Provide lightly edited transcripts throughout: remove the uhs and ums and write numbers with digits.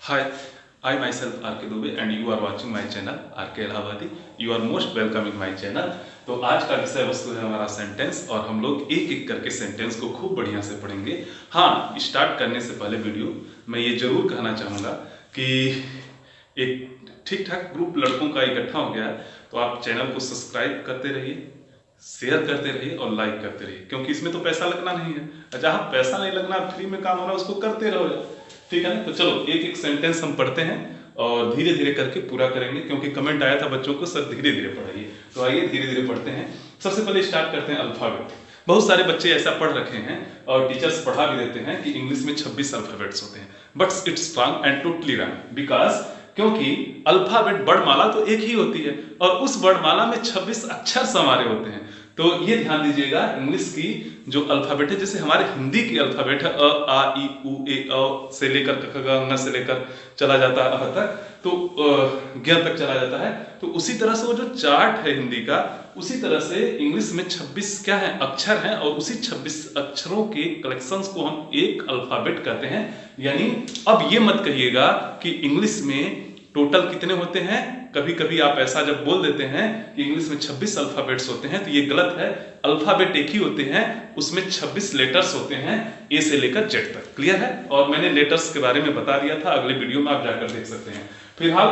Hi, I myself RK Dubey and you are watching my channel RK Allahabadi. You are most welcome in my channel. तो आज का विषय वस्तु है हमारा सेंटेंस और हम लोग एक एक करके सेंटेंस को खूब बढ़िया से पढ़ेंगे। हाँ, स्टार्ट करने से पहले वीडियो मैं ये जरूर कहना चाहूँगा कि एक ठीक ठाक ग्रुप लड़कों का इकट्ठा हो गया है, तो आप चैनल को सब्सक्राइब करते रहिए, शेयर करते रहिए और लाइक करते रहिए, क्योंकि इसमें तो पैसा लगना नहीं है। जहाँ पैसा नहीं लगना, फ्री में काम हो रहा है, उसको करते रहो, ठीक है ना। तो चलो एक एक सेंटेंस हम पढ़ते हैं और धीरे धीरे करके पूरा करेंगे, क्योंकि कमेंट आया था बच्चों को सर धीरे धीरे पढ़ाइए। तो आइए धीरे धीरे पढ़ते हैं। सबसे पहले स्टार्ट करते हैं अल्फाबेट। बहुत सारे बच्चे ऐसा पढ़ रखे हैं और टीचर्स पढ़ा भी देते हैं कि इंग्लिश में 26 अल्फाबेट्स होते हैं, but it's wrong and totally wrong. Because क्योंकि अल्फाबेट वर्णमाला तो एक ही होती है और उस वर्णमाला में 26 अक्षर समारे होते हैं। तो ये ध्यान दीजिएगा, इंग्लिश की जो अल्फाबेट है, जैसे हमारे हिंदी की अल्फाबेट है अ आ ई उ ए अ से लेकर क ख ग घ से लेकर चला जाता है अ तक, तो ज्ञ तक चला जाता है। तो उसी तरह से वो जो चार्ट है हिंदी का, उसी तरह से इंग्लिश में 26 क्या है अक्षर हैं और उसी 26 अक्षरों के कलेक्शंस को हम एक अल्फाबेट कहते हैं। यानी अब ये मत कहिएगा कि इंग्लिश में टोटल कितने होते हैं। कभी कभी आप ऐसा जब बोल देते हैं कि इंग्लिश में 26 अल्फाबेट्स होते हैं, तो ये गलत है। अल्फाबेट एक ही होते हैं, उसमें 26 लेटर्स होते हैं, ए से लेकर जेड तक। क्लियर है? और मैंने लेटर्स के बारे में बता दिया था, अगले वीडियो में आप जाकर देख सकते हैं। फिलहाल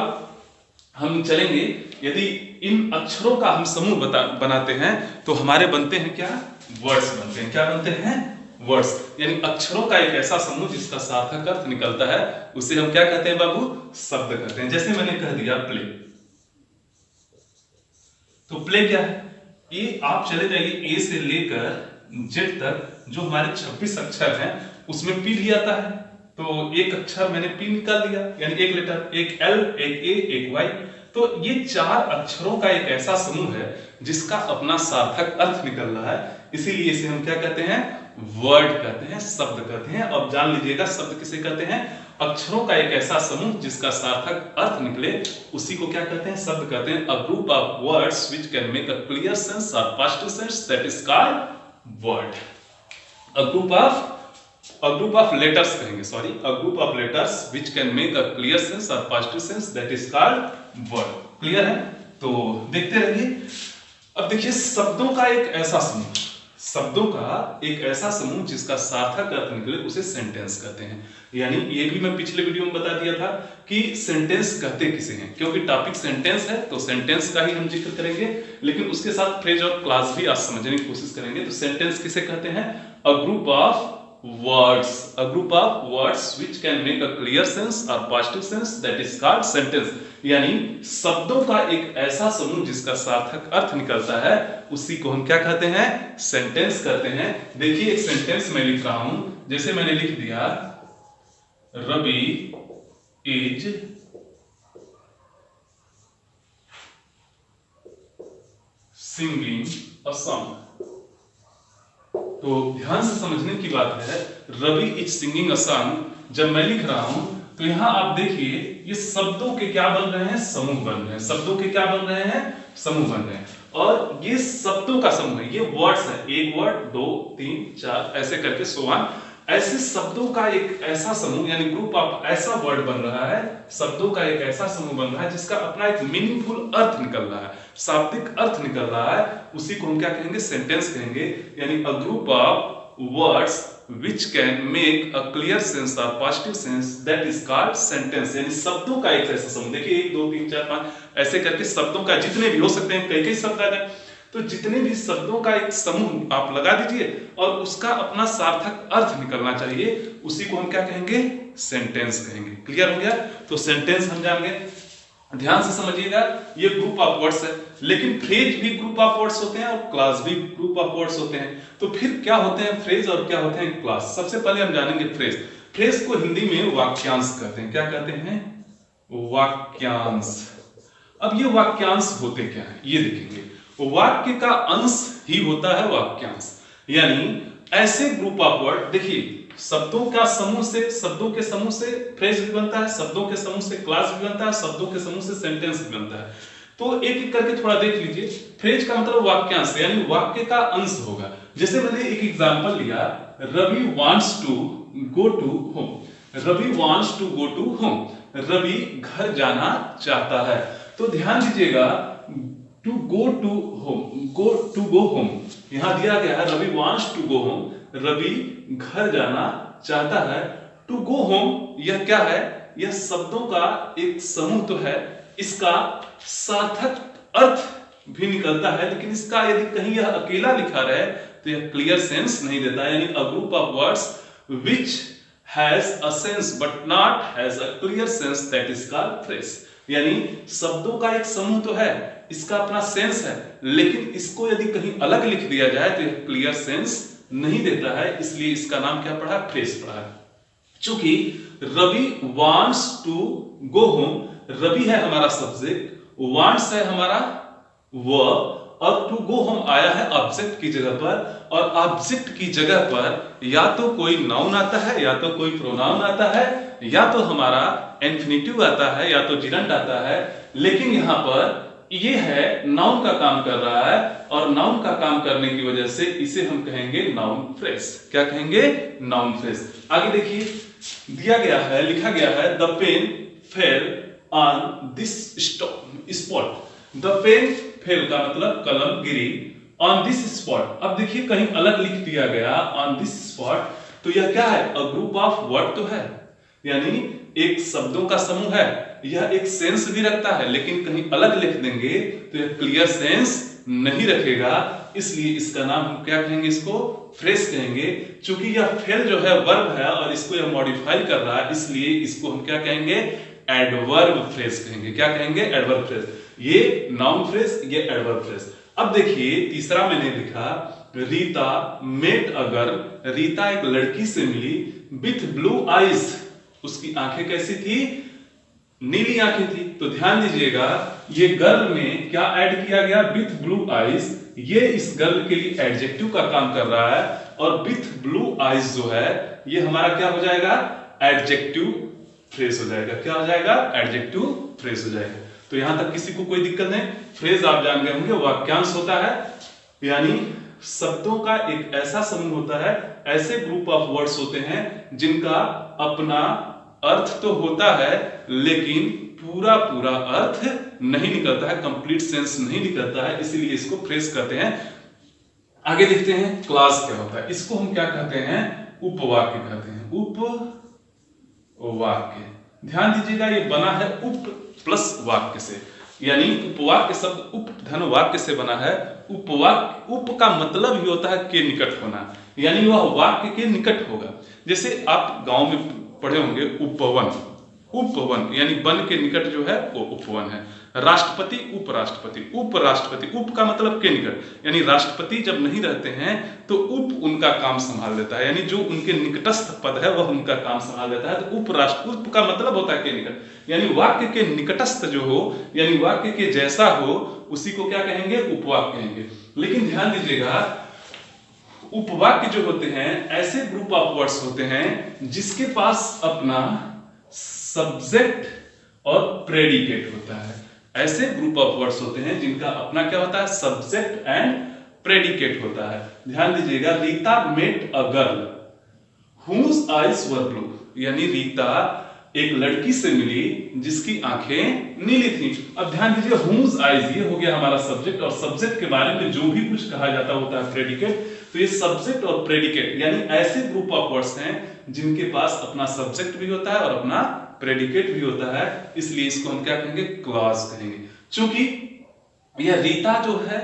हम चलेंगे, यदि इन अक्षरों का हम समूह बनाते हैं तो हमारे बनते हैं क्या, वर्ड्स बनते हैं। क्या बनते हैं? वर्ड्स। यानी अक्षरों का एक ऐसा समूह जिसका सार्थक अर्थ निकलता है, उसे हम क्या कहते हैं बाबू? शब्द कहते हैं। जैसे मैंने कह दिया प्ले, तो प्ले क्या है? ये आप चले जाइए ए से लेकर जेड तक, जो हमारे 26 अक्षर हैं उसमें पी भी आता है। तो एक अक्षर मैंने पी निकाल दिया, यानी एक लेटर, एक एल, एक ए, एक वाई। तो ये चार अक्षरों का एक ऐसा समूह है जिसका अपना सार्थक अर्थ निकल रहा है, इसीलिए इसे हम क्या कहते हैं? वर्ड कहते हैं, शब्द कहते हैं। अब जान लीजिएगा शब्द किसे कहते हैं? अक्षरों का एक ऐसा समूह जिसका सार्थक अर्थ निकले, उसी को क्या कहते हैं? शब्द कहते हैं। A group of words which can make a clear sense और past sense, that is called word. A group of letters कहेंगे, sorry, a group of letters which can make a clear sense और past sense, that is called word. Clear है? तो देखते रहिए। अब देखिए, शब्दों का एक ऐसा समूह, शब्दों का एक ऐसा समूह जिसका सार्थक अर्थ निकले, उसे सेंटेंस कहते हैं। यानी ये भी मैं पिछले वीडियो में बता दिया था कि सेंटेंस कहते किसे हैं, क्योंकि टॉपिक सेंटेंस है तो सेंटेंस का ही हम जिक्र करेंगे, लेकिन उसके साथ फ्रेज और क्लास भी आज समझने की कोशिश करेंगे। तो सेंटेंस किसे कहते हैं? A group of words, a group of words which can make a clear sense or positive sense, that is called sentence। यानी शब्दों का एक ऐसा समूह जिसका सार्थक अर्थ निकलता है, उसी को हम क्या कहते हैं? सेंटेंस कहते हैं। देखिए एक सेंटेंस मैं लिख रहा हूं, जैसे मैंने लिख दिया Ravi is singing a song. तो ध्यान से समझने की बात है, Ravi is singing a song जब मैं लिख रहा हूं, तो यहां आप देखिए ये शब्दों के क्या बन रहे हैं? समूह बन रहे हैं। शब्दों के क्या बन रहे हैं? समूह बन रहे हैं। और ये शब्दों का समूह है, ये वर्ड्स है, एक वर्ड, दो, तीन, चार, ऐसे करके सो ऑन। ऐसे शब्दों का एक ऐसा समूह, यानी ग्रुप ऑफ ऐसा वर्ड बन रहा है, शब्दों का एक ऐसा समूह बन रहा है जिसका अपना एक मीनिंगफुल अर्थ निकल रहा है, शाब्दिक अर्थ निकल रहा है, उसी को हम क्या कहेंगे? सेंटेंस कहेंगे। यानी अ group of words which can make a clear sense or positive sense, that is called sentence। यानी शब्दों का एक ऐसा समूह। देखिए 1 2 3 4 5 ऐसे करके शब्दों का जितने भी हो सकते हैं, कई कई शब्द आ जाए, तो जितने भी शब्दों का एक समूह आप लगा दीजिए और उसका अपना सार्थक अर्थ निकलना चाहिए, उसी को हम क्या कहेंगे? सेंटेंस कहेंगे। क्लियर हो गया? तो सेंटेंस हम जानेंगे, ध्यान से समझिएगा। ये ग्रुप ऑफ वर्ड्स है, लेकिन फ्रेज भी ग्रुप ऑफ वर्ड्स होते हैं और क्लास भी ग्रुप ऑफ वर्ड्स होते हैं। तो फिर क्या होते हैं फ्रेज और क्या होते हैं क्लास? सबसे पहले हम जानेंगे फ्रेज। फ्रेज को हिंदी में वाक्यांश कहते हैं। क्या कहते हैं? वाक्यांश। अब ये वाक्यांश होते क्या है ये देखेंगे। वाक्य का अंश ही होता है वाक्यांश। यानी ऐसे ग्रुप ऑफ वर्ड, देखिए शब्दों का समूह से, शब्दों के समूह से फ्रेज भी बनता है, शब्दों के समूह से क्लास भी बनता है, शब्दों के समूह से सेंटेंस भी बनता है। तो एक एक करके थोड़ा देख लीजिए। फ्रेज का मतलब वाक्यांश, यानी वाक्य का अंश होगा। जैसे मैंने एक एग्जांपल लिया, Ravi wants to go to home. Ravi wants to go to home. Ravi घर जाना चाहता है। तो ध्यान दीजिएगा, टू गो होम यहां दिया गया है, Ravi wants to go home, Ravi घर जाना चाहता है। टू गो होम यह क्या है, यह शब्दों का एक समूह तो है, इसका सार्थक अर्थ भी निकलता है, लेकिन इसका यदि कहीं यह अकेला लिखा रहे तो यह क्लियर सेंस नहीं देता। यानी अ group of words which has a sense but not has a clear sense, that is called phrase. यानी शब्दों का एक समूह तो है, इसका अपना सेंस है, लेकिन इसको यदि कहीं अलग लिख दिया जाए तो यह क्लियर सेंस नहीं देता है, इसलिए इसका नाम क्या पड़ा, फ्रेज पड़ा है। चूंकि Ravi wants to go home, Ravi है हमारा सब्जेक्ट, वांट्स है हमारा वर्ब, और टू गो होम आया है ऑब्जेक्ट की जगह पर, और ऑब्जेक्ट की जगह पर या तो कोई नाउन आता है, या तो कोई प्रोनाउन आता है, या तो हमारा इन्फिनिटिव आता है, या तो जिरंड आता है। लेकिन यहां पर ये है नाउन का काम कर रहा है, और नाउन का काम करने की वजह से इसे हम कहेंगे नाउन फ्रेज। क्या कहेंगे, नाउन फ्रेज। आगे देखिए, दिया गया है, लिखा गया है, the pen fell on this spot. The pen fell का मतलब कलम गिरी, ऑन दिस स्पॉट। अब देखिए कहीं अलग लिख दिया गया ऑन दिस स्पॉट, तो यह क्या है, अ ग्रुप ऑफ वर्ड तो है, यानी एक शब्दों का समूह है, यह एक सेंस भी रखता है, लेकिन कहीं अलग लिख देंगे तो यह क्लियर सेंस नहीं रखेगा, इसलिए इसका नाम हम क्या कहेंगे, इसको फ्रेज कहेंगे। चूंकि यह फेल जो है वर्ब है और इसको यह मॉडिफाई कर रहा है, इसलिए इसको हम क्या कहेंगे, एडवर्ब फ्रेज कहेंगे। क्या कहेंगे, एडवर्ब फ्रेज। ये नाउन फ्रेज, ये एडवर्ब फ्रेज। अब देखिए तीसरा मैंने लिखा, Rita met a girl, Rita एक लड़की से मिली, विथ ब्लू आईज, उसकी आंखें कैसी थी, नीली आंखें थी। तो ध्यान दीजिएगा, ये गर्ल में क्या ऐड किया गया, विथ ब्लू आईज, ये इस गर्ल के लिए एडजेक्टिव का काम कर रहा है, और विथ ब्लू आईज जो है ये हमारा क्या हो जाएगा, एडजेक्टिव फ्रेज हो जाएगा। क्या हो जाएगा, एडजेक्टिव फ्रेज हो जाएगा। तो यहां तक किसी को कोई दिक्कत नहीं। फ्रेज आप जान गए होंगे, वाक्यांश होता है, यानी शब्दों का एक ऐसा समूह होता है, ऐसे ग्रुप ऑफ वर्ड्स होते हैं जिनका अपना अर्थ तो होता है, लेकिन पूरा पूरा अर्थ नहीं निकलता है, कंप्लीट सेंस नहीं निकलता है, इसीलिए इसको फ्रेज कहते हैं। आगे देखते हैं क्लास क्या होता है। इसको हम क्या कहते हैं, उपवाक्य कहते हैं, उपवाक्य। ध्यान दीजिएगा, ये बना है उप प्लस वाक्य से, यानी उपवाक्य शब्द उप धन वाक्य से बना है। उपवाक्य, उप का मतलब ही होता है के निकट होना, यानी वह वाक्य के निकट होगा। जैसे आप गांव में पढ़े होंगे उपवन, उपवन यानी वन के निकट जो है वो उपवन है। राष्ट्रपति, उपराष्ट्रपति, उपराष्ट्रपति, उप का मतलब के निकट, यानी राष्ट्रपति जब नहीं रहते हैं तो उप उनका काम संभाल लेता है, यानी जो उनके निकटस्थ पद है वह उनका काम संभाल लेता है। तो उपराष्ट्र, उप का मतलब होता है के निकट, यानी वाक्य के निकटस्थ जो हो, यानी वाक्य के जैसा हो, उसी को क्या कहेंगे, उपवाक्य कहेंगे। लेकिन ध्यान दीजिएगा, उपवाक्य जो होते हैं ऐसे ग्रुप ऑफ वर्ड्स होते हैं जिसके पास अपना सब्जेक्ट और प्रेडिकेट होता है। ऐसे ग्रुप ऑफ वर्ड्स होते हैं जिनका अपना क्या होता है, सब्जेक्ट एंड प्रेडिकेट होता है। ध्यान दीजिएगा, Rita met a girl whose eyes were blue, यानी रीता एक लड़की से मिली जिसकी आंखें नीली थी। अब ध्यान दीजिए, हुज आईज ये हो गया हमारा सब्जेक्ट, और सब्जेक्ट के बारे में जो भी कुछ कहा जाता होता है प्रेडिकेट। तो ये सब्जेक्ट और प्रेडिकेट यानी ऐसे ग्रुप ऑफ वर्ड्स हैं जिनके पास अपना सब्जेक्ट भी होता है और अपना प्रेडिकेट भी होता है, इसलिए इसको हम क्या कहेंगे, क्लॉज कहेंगे। चूंकि यह रीता जो है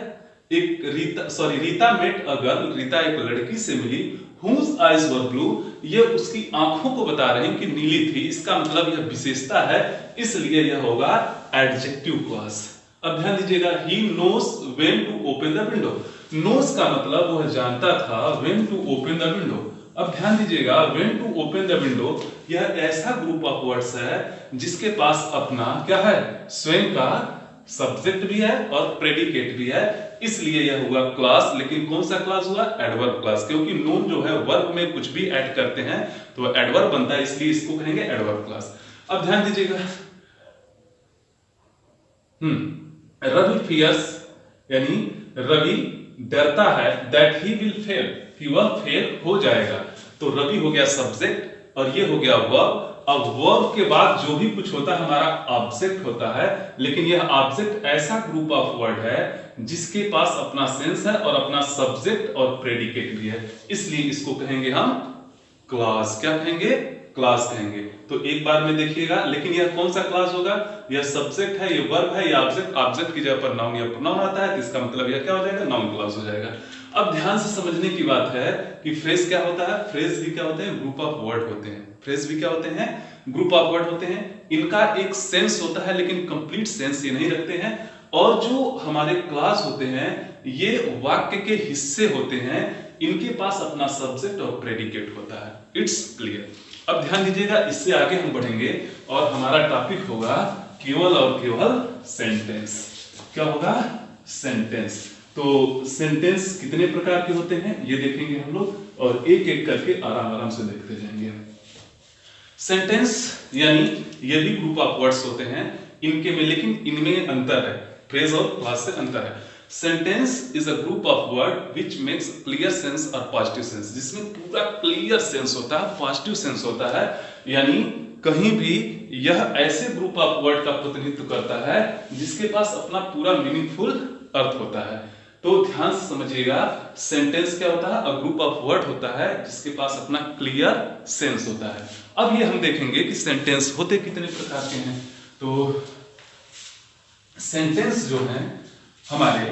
एक Rita met a girl, Rita एक लड़की से मिली, हुज आईज वर ब्लू, ये उसकी आंखों को बता रहे हैं कि नीली थी, इसका मतलब यह विशेषता है, इसलिए यह होगा एडजेक्टिव क्लॉज। अब ध्यान दीजिएगा, he knows when to open the window, knows का मतलब वह जानता था, when to open the window. अब ध्यान दीजिएगा, when to open the window यह ऐसा ग्रुप ऑफ वर्ड्स है जिसके पास अपना क्या है, स्वयं का सब्जेक्ट भी है और प्रेडिकेट भी है, इसलिए यह हुआ क्लास। लेकिन कौन सा क्लास हुआ, एडवर्ब क्लास, क्योंकि नून जो है वर्ब में कुछ भी ऐड करते हैं तो एडवर्ब बनता है, इसलिए इसको कहेंगे एडवर्ब क्लास। अब ध्यान दीजिएगा, रवि फियर्स यानी रवि डरता है, दैट ही विल फेल, कि वह फेल हो जाएगा। तो रवि हो गया सब्जेक्ट और ये हो गया वर्ब, अब वर्ब के बाद जो भी कुछ होता है हमारा ऑब्जेक्ट होता है, लेकिन यह ऑब्जेक्ट ऐसा ग्रुप ऑफ वर्ड है जिसके पास अपना सेंस है और अपना सब्जेक्ट और प्रेडिकेट भी है, इसलिए इसको कहेंगे हम क्लॉज। क्या कहेंगे? क्लॉज कहेंगे। तो एक बार में देखिएगा, लेकिन यह कौन सा क्लॉज होगा? यह सब्जेक्ट है, यह वर्ब है, यह ऑब्जेक्ट। ऑब्जेक्ट की जगह पर नाउन या प्रोनाउन आता है, तो इसका मतलब यह क्या हो जाएगा? नाउन क्लॉज हो जाएगा। अब ध्यान से समझने की बात है कि फ्रेज क्या होता है? फ्रेज भी क्या होते हैं? ग्रुप ऑफ वर्ड होते हैं। फ्रेज भी क्या होते हैं? ग्रुप ऑफ वर्ड होते हैं। इनका एक सेंस होता है, लेकिन कंप्लीट सेंस ये नहीं रखते हैं। और जो हमारे क्लॉज होते हैं ये वाक्य के हिस्से होते हैं, इनके पास अपना सब्जेक्ट और प्रेडिकेट होता है। It's clear. अब ध्यान दीजिएगा, इससे आगे हम बढ़ेंगे और हमारा टॉपिक होगा केवल और केवल सेंटेंस। क्या होगा? सेंटेंस। तो सेंटेंस कितने प्रकार के होते हैं ये देखेंगे हम लोग, और एक एक करके आराम आराम से देखते जाएंगे। सेंटेंस यानी ये भी ग्रुप ऑफ वर्ड्स होते हैं इनके में, लेकिन इनमें अंतर है, फ्रेज और क्लॉज से अंतर है। Sentence is a group of word which makes clear sense और पॉजिटिव सेंस, जिसमें पूरा क्लियर सेंस होता है, पॉजिटिव सेंस होता है। यानी कहीं भी यह ऐसे ग्रुप ऑफ वर्ड का प्रतिनिधित्व करता है जिसके पास अपना पूरा मीनिंगफुल अर्थ होता है। तो ध्यान से समझिएगा, सेंटेंस क्या होता है? अ ग्रुप ऑफ वर्ड होता है जिसके पास अपना क्लियर सेंस होता है। अब ये हम देखेंगे कि सेंटेंस होते कितने प्रकार के हैं। तो सेंटेंस जो है हमारे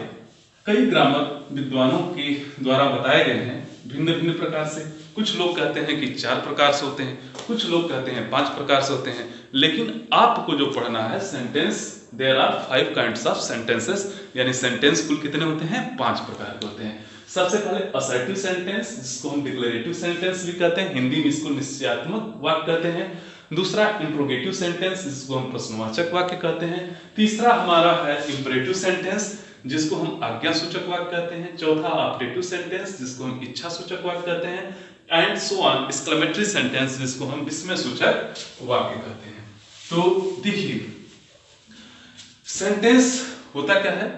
कई ग्रामर विद्वानों के द्वारा बताए गए हैं भिन्न भिन्न प्रकार से। कुछ लोग कहते हैं कि 4 प्रकार से होते हैं, कुछ लोग कहते हैं 5 प्रकार से होते हैं, लेकिन आपको जो पढ़ना है sentence, there are 5 kinds of sentences, यानी सेंटेंस कुल कितने होते हैं? 5 प्रकार के होते हैं। सबसे पहले असर्टिव सेंटेंस, जिसको हम डिक्लेरेटिव सेंटेंस भी कहते हैं, हिंदी में इसको निश्चयात्मक वाक्य कहते हैं। दूसरा इंट्रोगेटिव सेंटेंस, जिसको हम प्रश्नवाचक वाक्य कहते हैं। तीसरा हमारा है इंपरेटिव सेंटेंस, जिसको हम आज्ञासूचक वाक्य कहते हैं। चौथा ऑप्टेटिव सेंटेंस, जिसको हम इच्छासूचक वाक्य कहते हैं, and so on exclamatory sentence, जिसको हम विस्मयसूचक वाक्य कहते हैं। तो देखिए सेंटेंस होता क्या है?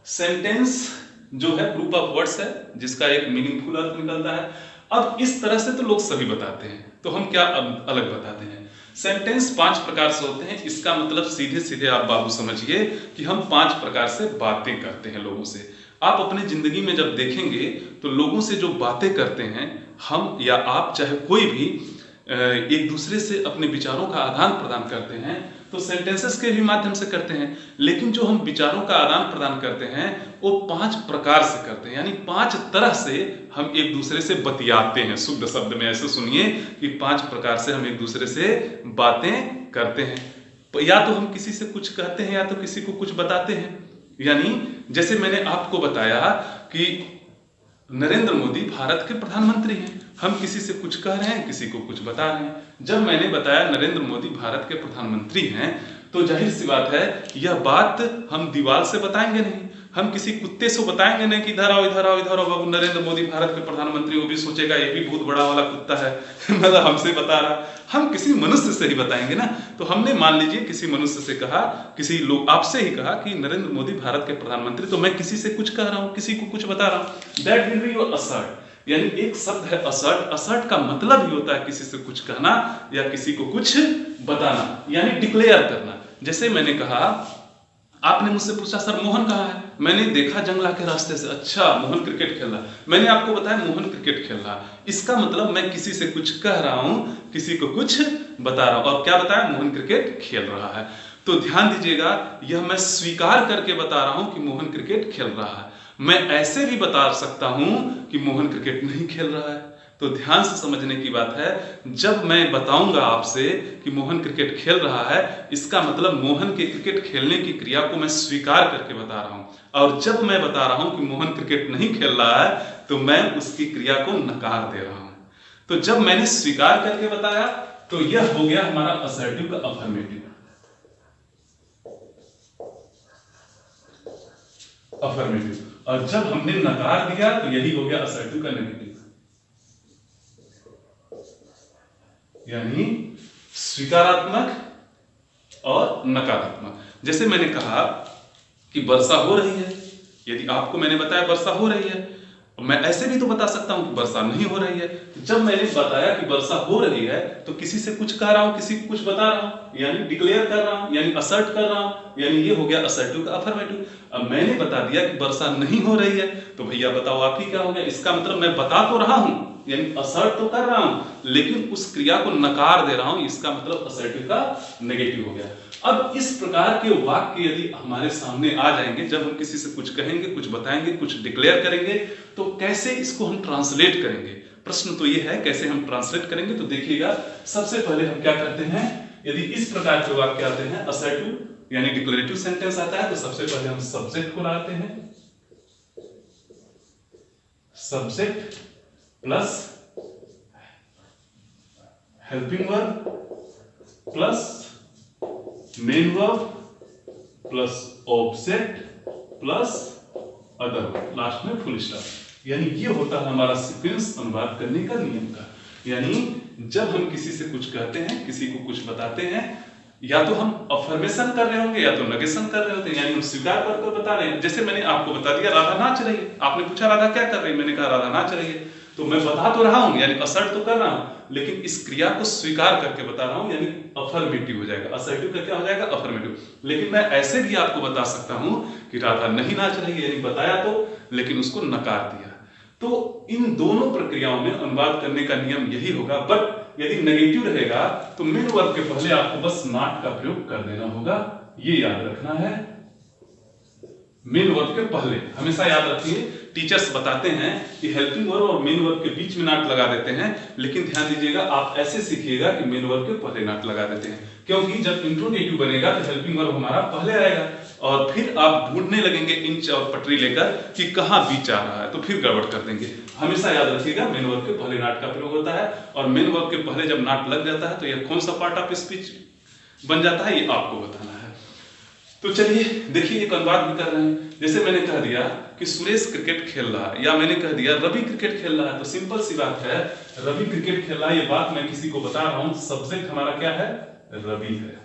सेंटेंस जो है ग्रुप ऑफ वर्ड्स है जिसका एक मीनिंगफुल अर्थ निकलता है। अब इस तरह से तो लोग सभी बताते हैं, तो हम क्या अलग बताते हैं? सेंटेंस 5 प्रकार से होते हैं। इसका मतलब सीधे सीधे आप बाबू समझिए कि हम 5 प्रकार से बातें करते हैं लोगों से। आप अपनी जिंदगी में जब देखेंगे तो लोगों से जो बातें करते हैं, हम या आप चाहे कोई भी एक दूसरे से अपने विचारों का आदान प्रदान करते हैं, तो सेंटेंसेस के भी माध्यम से करते हैं। लेकिन जो हम विचारों का आदान प्रदान करते हैं वो 5 प्रकार से करते हैं, यानी 5 तरह से हम एक दूसरे से बतियाते हैं। शुद्ध शब्द में ऐसे सुनिए कि 5 प्रकार से हम एक दूसरे से बातें करते हैं। या तो हम किसी से कुछ कहते हैं या तो किसी को कुछ बताते हैं। यानी जैसे मैंने आपको बताया कि नरेंद्र मोदी भारत के प्रधानमंत्री हैं, हम किसी से कुछ कह रहे हैं, किसी को कुछ बता रहे हैं। जब मैंने बताया नरेंद्र मोदी भारत के प्रधानमंत्री हैं, तो जाहिर सी बात है यह बात हम दीवार से बताएंगे नहीं, हम किसी कुत्ते से बताएंगे नहीं कि इधर आओ इधर आओ इधर आओ बाबू, नरेंद्र मोदी भारत के प्रधानमंत्री। वो भी सोचेगा ये भी बहुत बड़ा वाला कुत्ता है मतलब हमसे बता रहा। हम किसी मनुष्य से ही बताएंगे ना। तो हमने मान लीजिए किसी मनुष्य से कहा, किसी लोग आपसे ही कहा कि नरेंद्र मोदी भारत के प्रधानमंत्री, तो मैं किसी से कुछ कह रहा हूँ, किसी को कुछ बता रहा हूँ। That will be your assert. यानी एक शब्द है असर्ट। असर्ट का मतलब ही होता है किसी से कुछ कहना या किसी को कुछ बताना, यानी डिक्लेयर करना। जैसे मैंने कहा, आपने मुझसे पूछा सर मोहन कहाँ है? मैंने देखा जंगला के रास्ते से, अच्छा मोहन क्रिकेट खेल रहा। मैंने आपको बताया मोहन क्रिकेट खेल रहा। इसका मतलब मैं किसी से कुछ कह रहा हूं, किसी को कुछ बता रहा हूं। और क्या बताया? मोहन क्रिकेट खेल रहा है। तो ध्यान दीजिएगा, यह मैं स्वीकार करके बता रहा हूं कि मोहन क्रिकेट खेल रहा है। मैं ऐसे भी बता सकता हूं कि मोहन क्रिकेट नहीं खेल रहा है। तो ध्यान से समझने की बात है, जब मैं बताऊंगा आपसे कि मोहन क्रिकेट खेल रहा है, इसका मतलब मोहन के क्रिकेट खेलने की क्रिया को मैं स्वीकार करके बता रहा हूं। और जब मैं बता रहा हूं कि मोहन क्रिकेट नहीं खेल रहा है, तो मैं उसकी क्रिया को नकार दे रहा हूं। तो जब मैंने स्वीकार करके बताया, तो यह हो गया हमारा असर्टिव का अफर्मेटिव। और जब हमने नकार दिया, तो यही हो गया असर्टिव का नेगेटिव, यानी स्वीकारात्मक और नकारात्मक। जैसे मैंने कहा कि वर्षा हो रही है, यदि आपको मैंने बताया वर्षा हो रही है, मैं ऐसे भी तो बता सकता हूं कि वर्षा नहीं हो रही है। जब मैंने बताया कि वर्षा हो रही है तो किसी से कुछ कह रहा हूं, किसी को कुछ बता रहा हूं, यानी डिक्लेयर कर रहा हूं, यानी असर्ट कर रहा हूं, यानी ये हो गया असर्टिव का अफर्मेटिव। अब मैंने बता दिया कि वर्षा नहीं हो रही है तो भैया बताओ आप ही क्या हो गया। इसका मतलब मैं बता तो रहा हूं, यानी असर्ट तो कर रहा हूं, लेकिन उस क्रिया को नकार दे रहा हूं, इसका मतलब असर्टिव का नेगेटिव हो गया। अब इस प्रकार के वाक्य यदि हमारे सामने आ जाएंगे, जब हम किसी से कुछ कहेंगे, कुछ बताएंगे, कुछ डिक्लेयर करेंगे, तो कैसे इसको हम ट्रांसलेट करेंगे। प्रश्न तो ये है कैसे हम ट्रांसलेट करेंगे। तो देखिएगा, सबसे पहले हम क्या करते हैं, यदि इस प्रकार के वाक्य आते हैं, असर्टिव यानी डिक्लेरेटिव सेंटेंस आता है, तो सबसे पहले हम सब्जेक्ट को लाते हैं, subject plus helping verb plus main verb plus object plus other verb, last में फुल स्टॉप। यानी ये होता है हमारा सीक्वेंस अनुवाद करने का नियम का। यानी जब हम किसी से कुछ कहते हैं, किसी को कुछ बताते हैं, या तो हम अफर्मेशन कर रहे होंगे या तो नेगेशन कर रहे होते हैं, यानी हम स्वीकार करके बता रहे हैं। जैसे मैंने आपको बता दिया राधा नाच रही है, आपने पूछा राधा क्या कर रही है, मैंने कहा राधा नाच रही है, तो मैं बता तो रहा हूं, यानी असर्ट तो कर रहा हूं, लेकिन इस क्रिया को स्वीकार करके बता रहा हूं, यानी अफर्मेटिव हो जाएगा। असर्टिव का क्या हो जाएगा, अफर्मेटिव। लेकिन मैं ऐसे भी आपको बता सकता हूं कि राधा नहीं नाच रही है, यानी बताया तो, लेकिन उसको नकार दिया। तो इन दोनों प्रक्रियाओं में अनुवाद करने का नियम यही होगा। बट यदि नेगेटिव रहेगा तो मेन वर्ब के पहले आपको बस नॉट का प्रयोग कर देना होगा, ये याद रखना है। मेन वर्ब के पहले हमेशा याद रखिए, टीचर्स बताते हैं कि हेल्पिंग वर्ब और मेन वर्ब के बीच में नॉट लगा देते हैं, लेकिन ध्यान दीजिएगा आप ऐसे सीखिएगा कि मेन वर्ब के पहले नॉट लगा देते हैं, क्योंकि जब इंट्रोगेटिव बनेगा तो हेल्पिंग वर्ब हमारा पहले आएगा और फिर आप ढूंढने लगेंगे इंच और पटरी लेकर कि कहां बीच आ रहा है, तो फिर गड़बड़ कर देंगे। हमेशा याद रखिएगा मेन वर्ब के पहले नॉट का प्रयोग होता है, और मेन वर्ब के पहले जब नॉट लग जाता है तो यह कौन सा पार्ट ऑफ स्पीच बन जाता है, ये आपको बताना है। तो चलिए देखिए, एक अनुवाद भी कर रहे हैं। जैसे मैंने कह दिया कि सुरेश क्रिकेट खेल रहा है, या मैंने कह दिया रवि क्रिकेट खेल रहा है, तो सिंपल सी बात है, रवि क्रिकेट खेल रहा है, ये बात मैं किसी को बता रहा हूं, सब्जेक्ट हमारा क्या है, रवि है,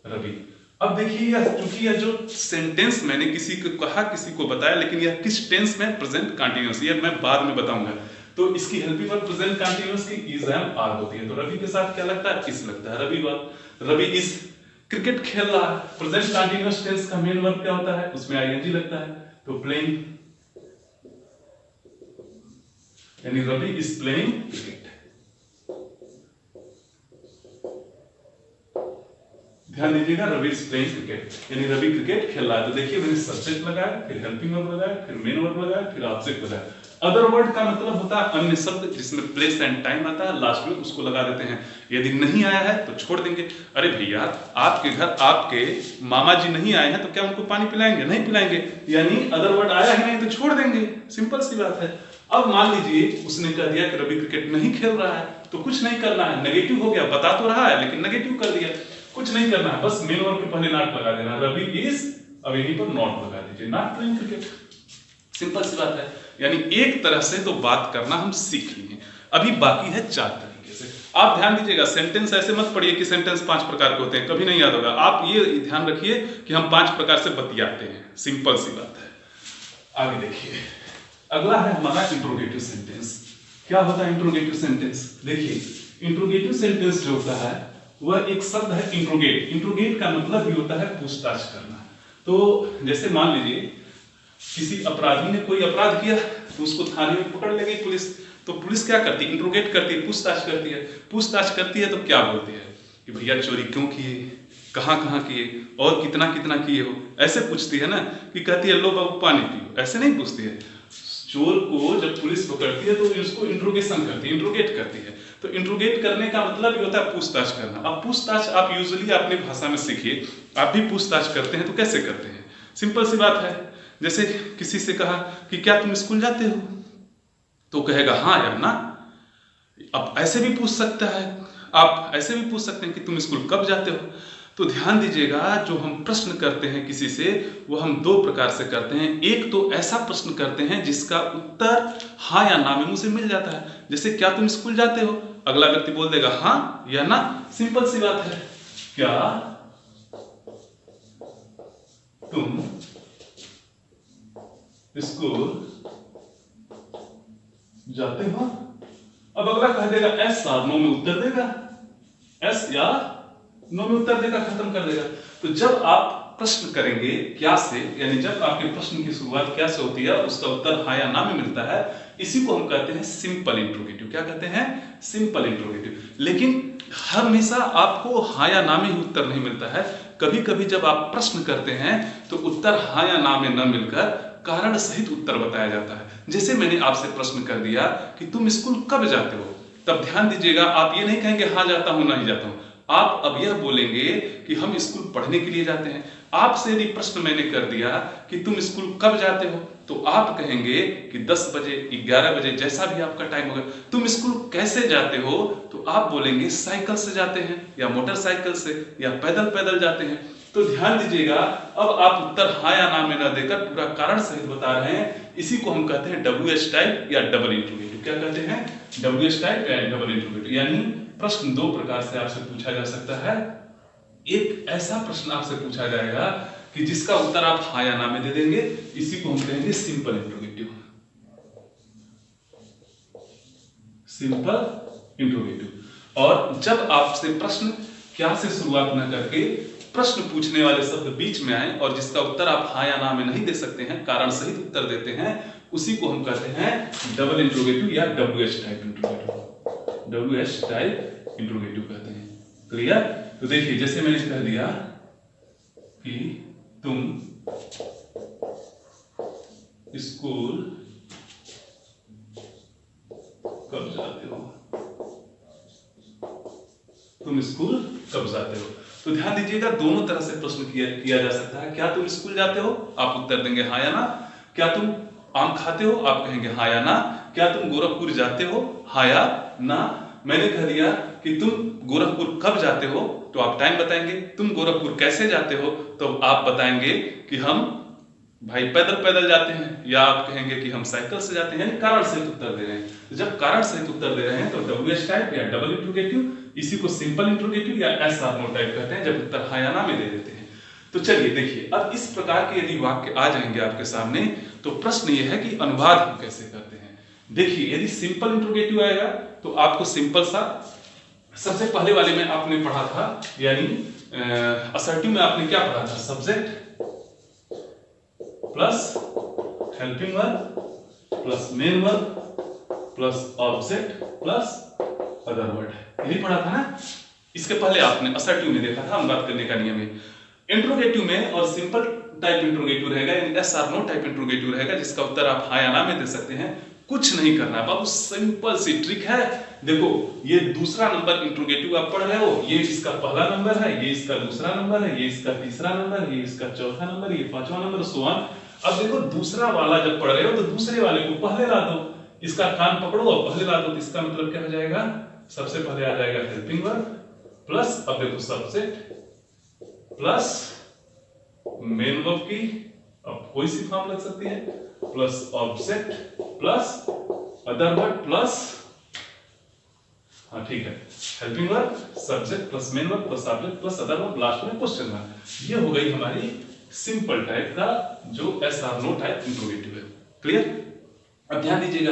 रवि। अब देखिए, चूंकि यह जो सेंटेंस मैंने किसी को कहा, किसी को बताया, लेकिन यह किस टेंस में, प्रेजेंट कंटीन्यूअस, ये मैं बाद में बताऊंगा। तो इसकी हेल्पिंग वर्ब प्रेजेंट कंटीन्यूअस की इज एम आर होती है, तो रवि के साथ क्या लगता है, इस लगता है, रवि वर्ब। रवि इस क्रिकेट खेल रहा है, प्रेजेंट कंटीन्यूअस टेंस का मेन वर्ब क्या होता है, उसमें आईएनजी लगता है, तो प्लेइंग, यानी रवि इज प्लेइंग क्रिकेट। ध्यान दीजिएगा, रवि इज प्लेइंग क्रिकेट, यानी रवि क्रिकेट खेल रहा है। तो देखिए मैंने सब्जेक्ट लगाया, फिर हेल्पिंग वर्ब लगाया, फिर मेन वर्ब लगाया, फिर ऑब्जेक्ट लगाया। अदर वर्ड का मतलब होता है अन्य शब्द जिसमें प्लेस एंड टाइम आता है, लास्ट में उसको लगा देते हैं। यदि नहीं आया है तो छोड़ देंगे। अरे भैया, आपके घर आपके मामा जी नहीं आए हैं तो क्या उनको पानी पिलाएंगे, नहीं पिलाएंगे, यानी अदर वर्ड आया ही नहीं तो छोड़ देंगे, सिंपल सी बात है। अब मान लीजिए उसने कह दिया कि रवि क्रिकेट नहीं खेल रहा है, तो कुछ नहीं करना है, नेगेटिव हो गया, बता तो रहा है लेकिन नेगेटिव कर दिया, कुछ नहीं करना है, बस मेन वर्ब के पहले नॉट लगा देना, रवि इज, अब यहीं पर नॉट लगा दीजिए, नॉट प्लेइंग क्रिकेट, सिंपल सी बात है। यानी एक तरह से तो बात करना हम सीख लिए, अभी बाकी है 4 तरीके से। आप ध्यान दीजिएगा, सेंटेंस ऐसे मत पढ़िए कि सेंटेंस 5 प्रकार के होते हैं, कभी नहीं याद होगा। आप ये ध्यान रखिए कि हम 5 प्रकार से बतियाते हैं, सिंपल सी बात है। आगे देखिए, अगला है हमारा इंट्रोगेटिव सेंटेंस। क्या होता है इंट्रोगेटिव सेंटेंस, देखिए इंट्रोगेटिव सेंटेंस जो होता है वह एक शब्द है इंट्रोगेट। इंट्रोगेट का मतलब भी होता है पूछताछ करना। तो जैसे मान लीजिए किसी अपराधी ने कोई अपराध किया तो उसको थाने में पकड़ ले गई पुलिस, तो पुलिस क्या करती है, इंट्रोगेट करती है, पूछताछ करती है। पूछताछ करती है तो क्या बोलती है कि भैया चोरी क्यों किए, कहाँ कहाँ किए और कितना कितना किए हो, ऐसे पूछती है ना, कि कहती है लो बाबू पानी पियो, ऐसे नहीं पूछती है। चोर को जब पुलिस पकड़ती है तो उसको इंट्रोगेशन करती है, इंट्रोगेट करती है। तो इंट्रोगेट करने का मतलब ये होता है पूछताछ करना। अब पूछताछ आप यूजुअली अपनी भाषा में सीखिए, आप भी पूछताछ करते हैं तो कैसे करते हैं, सिंपल सी बात है। जैसे किसी से कहा कि क्या तुम स्कूल जाते हो, तो कहेगा हाँ या ना। अब ऐसे भी पूछ सकता है, आप ऐसे भी पूछ सकते हैं कि तुम स्कूल कब जाते हो। तो ध्यान दीजिएगा, जो हम प्रश्न करते हैं किसी से, वो हम 2 प्रकार से करते हैं। एक तो ऐसा प्रश्न करते हैं जिसका उत्तर हाँ या ना में मुंह से मिल जाता है। जैसे क्या तुम स्कूल जाते हो, अगला व्यक्ति बोल देगा हाँ या ना, सिंपल सी बात है। क्या तुम स्कूल जाते हो। अब अगला कह देगा एस या नो में उत्तर देगा, एस या नो में उत्तर देगा, खत्म कर देगा। तो जब आप प्रश्न करेंगे क्या से, यानी जब आपके प्रश्न की शुरुआत क्या से होती है, उसका उत्तर हाँ या ना में मिलता है, इसी को हम कहते हैं सिंपल इंट्रोगेटिव। क्या कहते हैं? Simple interrogative. लेकिन हमेशा आपको हाँ या ना में ही उत्तर नहीं मिलता है। कभी कभी जब आप प्रश्न करते हैं तो उत्तर हाँ या ना में न मिलकर कारण सहित उत्तर बताया जाता है। जैसे मैंने आपसे प्रश्न कर दिया कि तुम स्कूल कब जाते हो, तब ध्यान दीजिएगा, आप ये नहीं कहेंगे हाँ जाता हूं नहीं जाता हूं, आप अब यह बोलेंगे कि हम स्कूल पढ़ने के लिए जाते हैं। आपसे यदि प्रश्न मैंने कर दिया कि तुम स्कूल कब जाते हो, तो आप कहेंगे कि 10 बजे, 11 बजे, जैसा भी आपका टाइम होगा। तुम स्कूल कैसे जाते हो, तो आप बोलेंगे साइकिल से जाते हैं, या मोटरसाइकिल से, या पैदल पैदल जाते हैं। तो ध्यान दीजिएगा, अब आप उत्तर हाँ या ना में ना देकर पूरा कारण सहित बता रहे हैं। इसी को हम कहते हैं WH टाइप या डबल इंट्रोगेटिव। क्या कहते हैं? WH टाइप या डबल इंट्रोगेटिव। यानी प्रश्न दो प्रकार से आपसे पूछा जा सकता है। एक ऐसा प्रश्न आपसे पूछा जाएगा कि जिसका उत्तर आप हाँ या ना में दे देंगे, इसी को हम कहेंगे सिंपल इंट्रोगेटिव। Simple interrogative. और जब आपसे प्रश्न क्या से शुरुआत न करके प्रश्न पूछने वाले शब्द बीच में आए और जिसका उत्तर आप हाँ या ना में नहीं दे सकते हैं, कारण सहित उत्तर देते हैं, उसी को हम कहते हैं डबल इंट्रोगेटिव या WH type interrogative. WH type interrogative कहते हैं। क्लियर? तो देखिए, जैसे मैंने कह दिया कि तुम स्कूल कब जाते हो, तुम स्कूल कब जाते हो। तो ध्यान दीजिएगा, दोनों तरह से प्रश्न किया जा सकता है। क्या तुम स्कूल जाते हो, आप उत्तर देंगे हाँ या ना। क्या तुम आम खाते हो, आप कहेंगे हाँ या ना। क्या तुम गोरखपुर जाते हो, हाँ या ना। मैंने कह दिया कि तुम गोरखपुर कब जाते हो, तो आप टाइम बताएंगे। तुम गोरखपुर कैसे जाते हो, तो आप बताएंगे कि हम भाई पैदल पैदल जाते हैं, या आप कहेंगे कि हम साइकिल से जाते हैं। यानी कारण सहित उत्तर दे रहे हैं। तो जब कारण सहित उत्तर दे रहे हैं तो WH टाइप या डबल इंट्रोगेटिव, इसी को सिंपल इंट्रोगेटिव या एस आर नो टाइप कहते हैं, जब उत्तर हाँ या ना में दे देते हैं। तो चलिए देखिए, अब इस प्रकार के यदि वाक्य आ जाएंगे आपके सामने, तो प्रश्न यह है कि अनुवाद हम कैसे करते हैं। देखिए, यदि सिंपल इंट्रोगेटिव आएगा तो आपको सिंपल सा, सबसे पहले वाले में आपने पढ़ा था, यानी असर्टिव में आपने क्या पढ़ा था, subject plus helping verb plus main verb plus object plus other word, यही पढ़ा था ना। इसके पहले आपने असर्टिव में देखा था, अनुवाद करने का नियम है। इंट्रोगेटिव में और सिंपल टाइप इंट्रोगेटिव रहेगा, यानी yes or no type interrogative रहेगा, जिसका उत्तर आप हाँ या ना में दे सकते हैं। कुछ नहीं करना है, बहुत सिंपल सी ट्रिक है। देखो, ये दूसरा नंबर इंट्रोगेटिव आप पढ़ रहे हो, ये इसका पहला नंबर है, ये इसका दूसरा नंबर है, ये इसका तीसरा नंबर है, ये इसका चौथा नंबर, ये पांचवा नंबर, सो ऑन। अब देखो, दूसरा वाला जब पढ़ रहे हो तो दूसरे वाले को पहले ला दो, इसका कान पकड़ो और पहले ला दो। तो इसका मतलब क्या हो जाएगा, सबसे पहले आ जाएगा हेल्पिंग वर्ब प्लस, अब देखो सब्जेक्ट प्लस मेन वर्ब की, अब कोई सी फॉर्म लग सकती है, plus object plus other word plus, हाँ ठीक है, helping verb subject plus main verb plus object plus other verb, last में क्वेश्चन मार्क। ये हो गई हमारी सिंपल टाइप का जो yes or no type interrogative है। क्लियर? अब ध्यान दीजिएगा,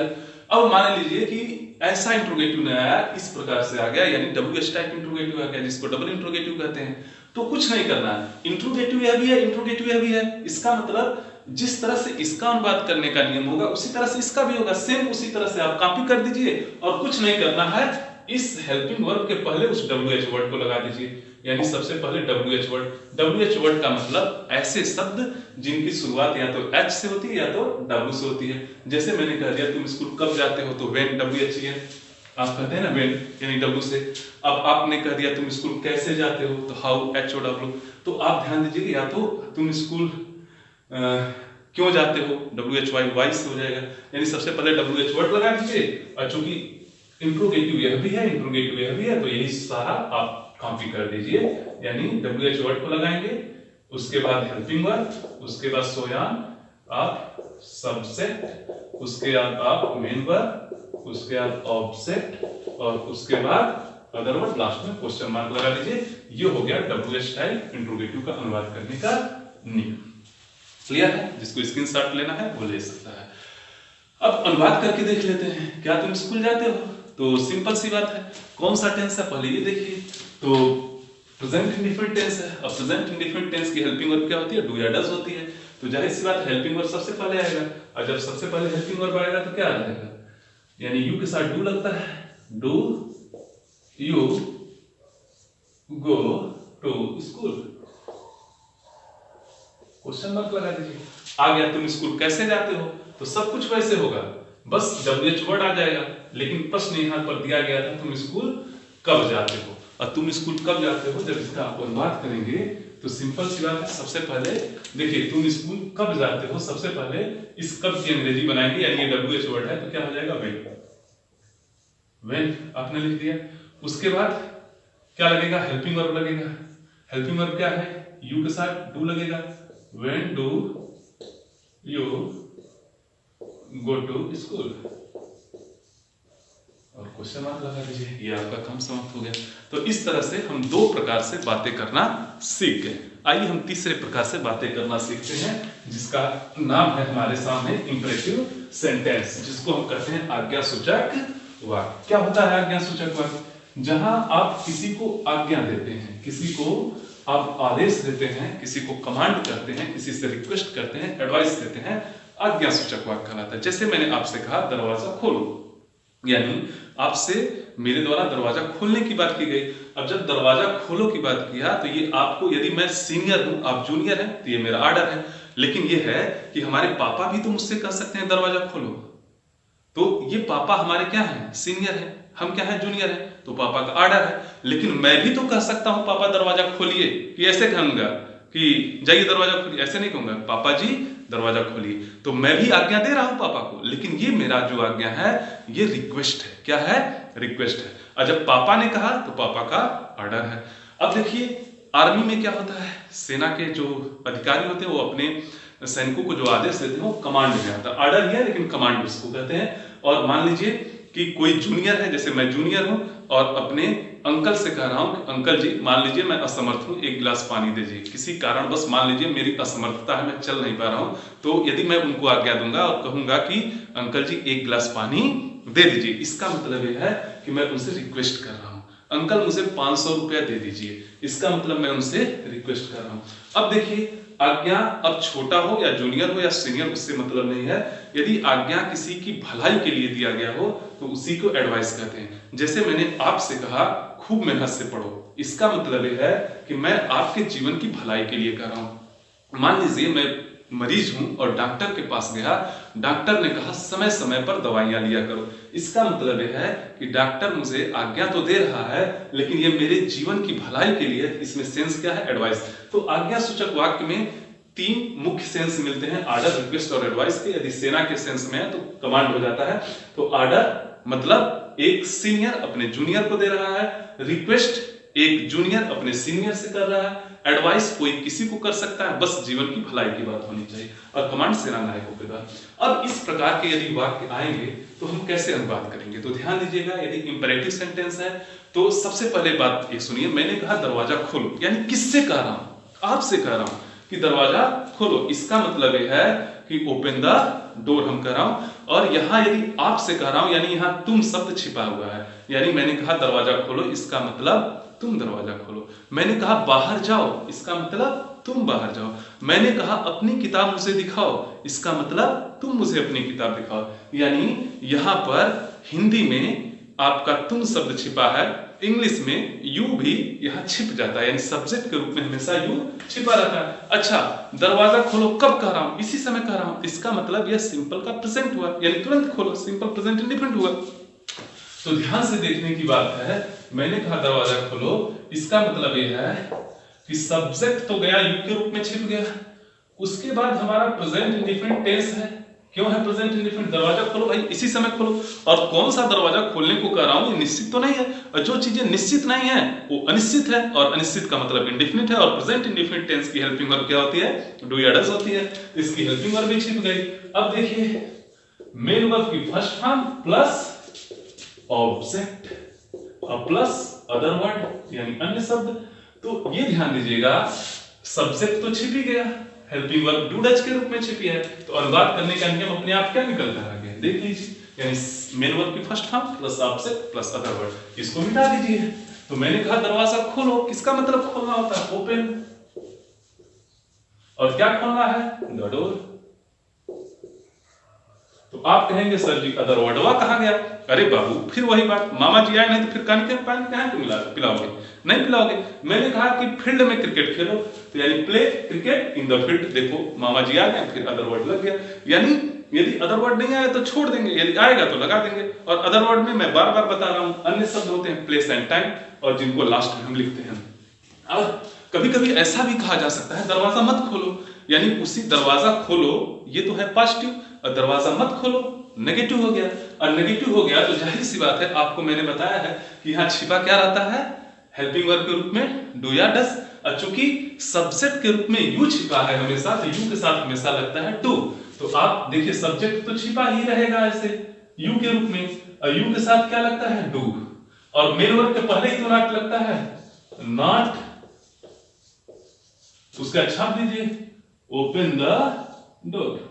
अब मान लीजिए कि ऐसा इंट्रोगेटिव नहीं आया, इस प्रकार से आ गया, यानी WH टाइप इंट्रोगेटिव आ गया, जिसको डबल इंट्रोगेटिव कहते हैं। तो कुछ नहीं करना है, इंट्रोगेटिव यह भी है, इंट्रोगेटिव यह भी है। इसका मतलब जिस तरह से इसका अनुवाद करने का नियम होगा, उसी तरह से इसका भी होगा, सेम उसी तरह से आप कॉपी कर दीजिए। और कुछ नहीं करना है, इस हेल्पिंग वर्ब के पहले उस WH वर्ड को लगा दीजिए, यानी सबसे पहले WH वर्ड। WH वर्ड का मतलब ऐसे शब्द जिनकी शुरुआत या तो H से होती है या तो W से होती है। जैसे मैंने कह दिया तुम स्कूल कब जाते हो, तो व्हेन WH है, आप कहते हैं ना व्हेन, यानी W से। अब आपने कह दिया तुम स्कूल कैसे जाते हो, तो हाउ, HOW। तो आप ध्यान दीजिए, या तो तुम स्कूल क्यों जाते हो, WHY, वाई से हो जाएगा, यानी सबसे पहले WH वर्ड लगा दीजिए। और चूंकि इंट्रोगेटिव यह भी है, इंट्रोगेटिव यह भी है, तो यही सारा आप कॉपी कर दीजिए, यानी WH वर्ड को लगाएंगे, उसके बाद हेल्पिंग वर्ब, उसके बाद सोयान, आप सब्जेक्ट, उसके बाद आप मेन वर्ब, उसके बाद ऑब्जेक्ट, और उसके बाद अदर वर्ड, लास्ट में क्वेश्चन मार्क लगा दीजिए। ये हो गया WH टाइप इंट्रोगेटिव का अनुवाद करने का नियम। क्लियर है? जिसको स्क्रीनशॉट लेना है वो ले सकता है। अब अनुवाद करके देख लेते हैं। क्या तुम स्कूल जाते हो? तो सिंपल सी बात है, कौन सा टेंस है पहले ये देखिए। तो प्रेजेंट इंडिफरेंट टेंस है। अब प्रेजेंट इंडिफरेंट टेंस की हेल्पिंग वर्ब क्या होती है? डू या डज होती है। तो जाहिर सी बात हेल्पिंग वर्ब सबसे पहले आएगा, और जब सबसे पहले हेल्पिंग वर्ब आएगा तो क्या आ जाएगा? यानी यू के साथ डू लगता है। Do you go to school? Question mark लगा दीजिए। आ गया तुम स्कूल कैसे जाते हो? तो सब कुछ वैसे होगा, बस WH वर्ड आ जाएगा। लेकिन प्रश्न यहां पर दिया गया था तुम स्कूल कब जाते हो, और तुम स्कूल कब जाते हो जब इसका आप अनुवाद करेंगे तो सिंपल सी बात है। सबसे पहले देखिए तुम स्कूल कब जाते हो, सबसे पहले इस कब की अंग्रेजी बनाएंगे, यानी ये WH वर्ड है तो क्या हो जाएगा? व्हेन आपने लिख दिया। उसके बाद क्या लगेगा? हेल्पिंग वर्ब लगेगा। हेल्पिंग वर्ब क्या है? यू के साथ डू लगेगा। When do you go to school? और क्वेश्चन मार्क लगा दीजिए। ये आपका काम समाप्त हो गया। तो इस तरह से हम दो प्रकार से बातें करना सीख गए। आइए हम तीसरे प्रकार से बातें करना सीखते हैं, जिसका नाम है हमारे सामने इंपरेटिव सेंटेंस, जिसको हम कहते हैं आज्ञा सूचक वाक्य। क्या होता है आज्ञा सूचक वाक्य? जहां आप किसी को आज्ञा देते हैं, किसी को आप आदेश देते हैं, किसी को कमांड करते हैं, किसी से रिक्वेस्ट करते हैं, एडवाइस देते हैं, आज्ञा सूचक वाक्य कहलाता है। जैसे मैंने आपसे कहा दरवाजा खोलो, यानी आपसे मेरे द्वारा दरवाजा खोलने की बात की गई। अब जब दरवाजा खोलो की बात किया तो ये आपको, यदि मैं सीनियर हूं आप जूनियर हैं, तो ये मेरा आर्डर है। लेकिन ये है कि हमारे पापा भी तो मुझसे कह सकते हैं दरवाजा खोलो, तो ये पापा हमारे क्या हैं? सीनियर हैं, हम क्या हैं? जूनियर हैं, तो पापा का आर्डर है। लेकिन मैं भी तो कह सकता हूं पापा दरवाजा खोलिए, कि ऐसे कहूंगा कि जाइए दरवाजा खोलिए, ऐसे नहीं कहूंगा पापा जी दरवाजा खोलिए। तो मैं भी आज्ञा दे रहा हूं पापा को, लेकिन ये मेरा जो आज्ञा है ये रिक्वेस्ट है। क्या है? रिक्वेस्ट है। और जब पापा ने कहा तो पापा का ऑर्डर है। अब देखिए आर्मी में क्या होता है, सेना के जो अधिकारी होते हैं वो अपने सैनिकों को जो आदेश देते हैं वो कमांड में आता है। ऑर्डर ही है लेकिन कमांड उसको कहते हैं। और मान लीजिए कि कोई जूनियर है, जैसे मैं जूनियर हूं और अपने अंकल से कह रहा हूं कि अंकल जी मान लीजिए मैं असमर्थ हूं, एक गिलास पानी दीजिए। किसी कारण बस मान लीजिए मेरी असमर्थता है, मैं चल नहीं पा रहा हूं, तो यदि मैं उनको आज्ञा दूंगा और कहूंगा कि अंकल जी एक गिलास पानी दे दीजिए, इसका मतलब यह है कि मैं उनसे रिक्वेस्ट कर रहा हूं। अंकल मुझे 500 रुपया दे दीजिए, इसका मतलब मैं उनसे रिक्वेस्ट कर रहा हूं। अब देखिए आज्ञा अब छोटा हो या जूनियर हो या सीनियर उससे मतलब नहीं है। यदि आज्ञा किसी की भलाई के लिए दिया गया हो तो उसी को एडवाइस कहते हैं। जैसे मैंने आपसे कहा खूब मेहनत से पढ़ो, इसका मतलब यह है कि मैं आपके जीवन की भलाई के लिए कर रहा हूं। मान लीजिए मैं मरीज हूं और डॉक्टर के पास गया, डॉक्टर ने कहा समय समय पर दवाइयां लिया करो, इसका मतलब यह है कि डॉक्टर मुझे आज्ञा तो दे रहा है लेकिन ये मेरे जीवन की भलाई के लिए। इसमें सेंस क्या है? एडवाइस। तो आज्ञा सूचक वाक्य में तीन मुख्य सेंस मिलते हैं, ऑर्डर, रिक्वेस्ट और एडवाइस के। यदि सेना के सेंस में है तो कमांड हो जाता है। तो ऑर्डर मतलब एक सीनियर अपने जूनियर को दे रहा है, रिक्वेस्ट एक जूनियर अपने सीनियर से कर रहा है, एडवाइस कोई किसी को कर सकता है, बस जीवन की भलाई की बात होनी चाहिए, और कमांड सेना नायकों के द्वारा। अब इस प्रकार के यदि वाक्य आएंगे तो हम कैसे अनुवाद करेंगे? तो ध्यान दीजिएगा, यदि इंपेरेटिव सेंटेंस है तो सबसे पहले बात एक सुनिए। मैंने कहा दरवाजा खोलो, यानी किससे कह रहा हूं? आपसे कह रहा हूं कि दरवाजा खोलो, इसका मतलब यह है कि ओपन द डोर हम कह रहा हूं। और यहां यदि आपसे कह रहा हूं यानी यहां तुम शब्द छिपा हुआ है, यानी मैंने कहा दरवाजा खोलो, इसका मतलब तुम दरवाजा खोलो। मैंने कहा बाहर जाओ, इसका मतलब तुम बाहर जाओ। मैंने कहा अपनी किताब मुझे दिखाओ, इसका मतलब तुम मुझे अपनी किताब दिखाओ। यानी यहां पर हिंदी में आपका तुम शब्द छिपा है, इंग्लिश में यू भी यहां छिप जाता है, यानी सब्जेक्ट के रूप में हमेशा यू छिपा रहता है। अच्छा, दरवाजा खोलो कब कह रहा हूं? इसी समय कह रहा हूं, इसका मतलब यह सिंपल का प्रेजेंट हुआ, यानी तुरंत खोलो, सिंपल प्रेजेंट इंडिफरेंट हुआ। तो ध्यान से देखने की बात है, मैंने कहा दरवाजा खोलो, इसका मतलब यह है कि सब्जेक्ट तो गया यू के रूप में छिप गया, उसके बाद हमारा प्रेजेंट इंडिफरेंट टेंस है। क्यों है प्रेजेंट इंडिफरेंट? दरवाजा खोलो भाई, इसी समय खोलो। और कौन सा दरवाजा खोलने को कह रहा हूं ये निश्चित तो नहीं है, और जो चीजें निश्चित नहीं है वो अनिश्चित है, और अनिश्चित का मतलब इंडिफिनिट है। और प्रेजेंट इंडिफिनिट टेंस की हेल्पिंग वर्ब क्या होती है? डू या डज होती है। इसकी हेल्पिंग वर्ब भी छिप गई। अब देखिए मेन वर्ब की फर्स्ट फॉर्म प्लस ऑब्जेक्ट और प्लस अदर वर्ड यानी अन्य शब्द। तो ये ध्यान दीजिएगा, सब्जेक्ट तो छिप ही गया, हेल्पिंग वर्ब डू डज के रूप में छिपी है। तो अनुवाद करने का नियम अपने आप क्या निकल कर आ गया? देख लीजिए, यानी मेन वर्ब की first form plus object plus other word, इसको मिटा दीजिए। तो मैंने कहा दरवाजा खोलो, किसका मतलब खोलना होता है? ओपन। और क्या खोलना है? The door. तो आप कहेंगे सर जी अदर वर्डवा कहाँ गया? अरे बाबू फिर वही बात, मामा जी आए नहीं तो फिर पानी कहाँ पिलाओगे? नहीं पिलाओगे। मैंने कहा कि फील्ड में क्रिकेट खेलो, तो यानी play cricket in the field. देखो मामा जी आ गए, फिर अदर वर्ड लग गया। यानी यदि अदर वर्ड नहीं आया तो छोड़ देंगे, यदि आएगा तो लगा देंगे। और अदर वर्ड में मैं बार बार बता रहा हूं अन्य शब्द होते हैं प्लेस एंड टाइम, और जिनको लास्ट में हम लिखते हैं। और कभी कभी ऐसा भी कहा जा सकता है दरवाजा मत खोलो, यानी उसी दरवाजा खोलो ये तो है पॉजिटिव, और दरवाजा मत खोलो नेगेटिव हो गया। और नेगेटिव हो गया तो जाहिर सी बात है, आपको मैंने बताया है कि यहाँ छिपा क्या रहता है? हेल्पिंग वर्ब के रूप में डू या डस। और चूंकि सब्जेक्ट के रूप में यू छिपा है हमेशा, तो यू के साथ हमेशा लगता है डू। तो आप देखिए सब्जेक्ट तो छिपा ही रहेगा ऐसे यू के रूप में, और यू के साथ क्या लगता है? डू। और मेन वर्ब के पहले ही तो नॉट लगता है, नॉट। उसका छाप दीजिए, ओपन द डोर।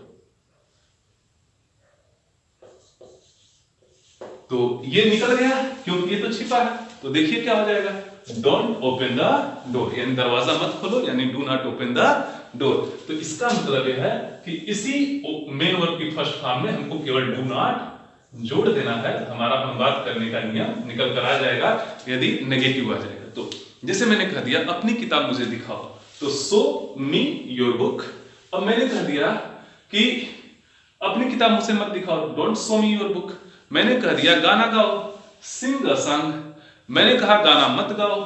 तो ये निकल गया क्योंकि ये तो छिपा है। तो देखिए क्या हो जाएगा? डोंट ओपन द डोर, यानी दरवाजा मत खोलो, यानी do not open the door. तो इसका मतलब यह है कि इसी मेन वर्ब की फर्स्ट फॉर्म में हमको केवल डू नॉट जोड़ देना है, हमारा अनुवाद करने का नियम निकल कर आ जाएगा यदि नेगेटिव आ जाएगा। तो जैसे मैंने कह दिया अपनी किताब मुझे दिखाओ, तो शो मी योर बुक। अब मैंने कह दिया कि अपनी किताब मुझे मत दिखाओ, don't show me your book. मैंने कह दिया गाना गाओ, सिंग अ सॉन्ग। मैंने कहा गाना मत गाओ,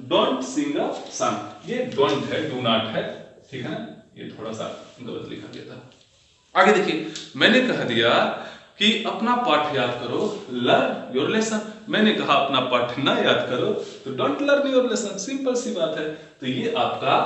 डोंट सिंग अ सॉन्ग। ये डोंट है, डू नॉट है, ठीक है ना? ये थोड़ा सा गलत लिखा गया था। आगे देखिए, मैंने कह दिया कि अपना पाठ याद करो, लर्न योर लेसन। मैंने कहा अपना पाठ ना याद करो, तो don't learn your lesson. Simple सी बात है। तो ये आपका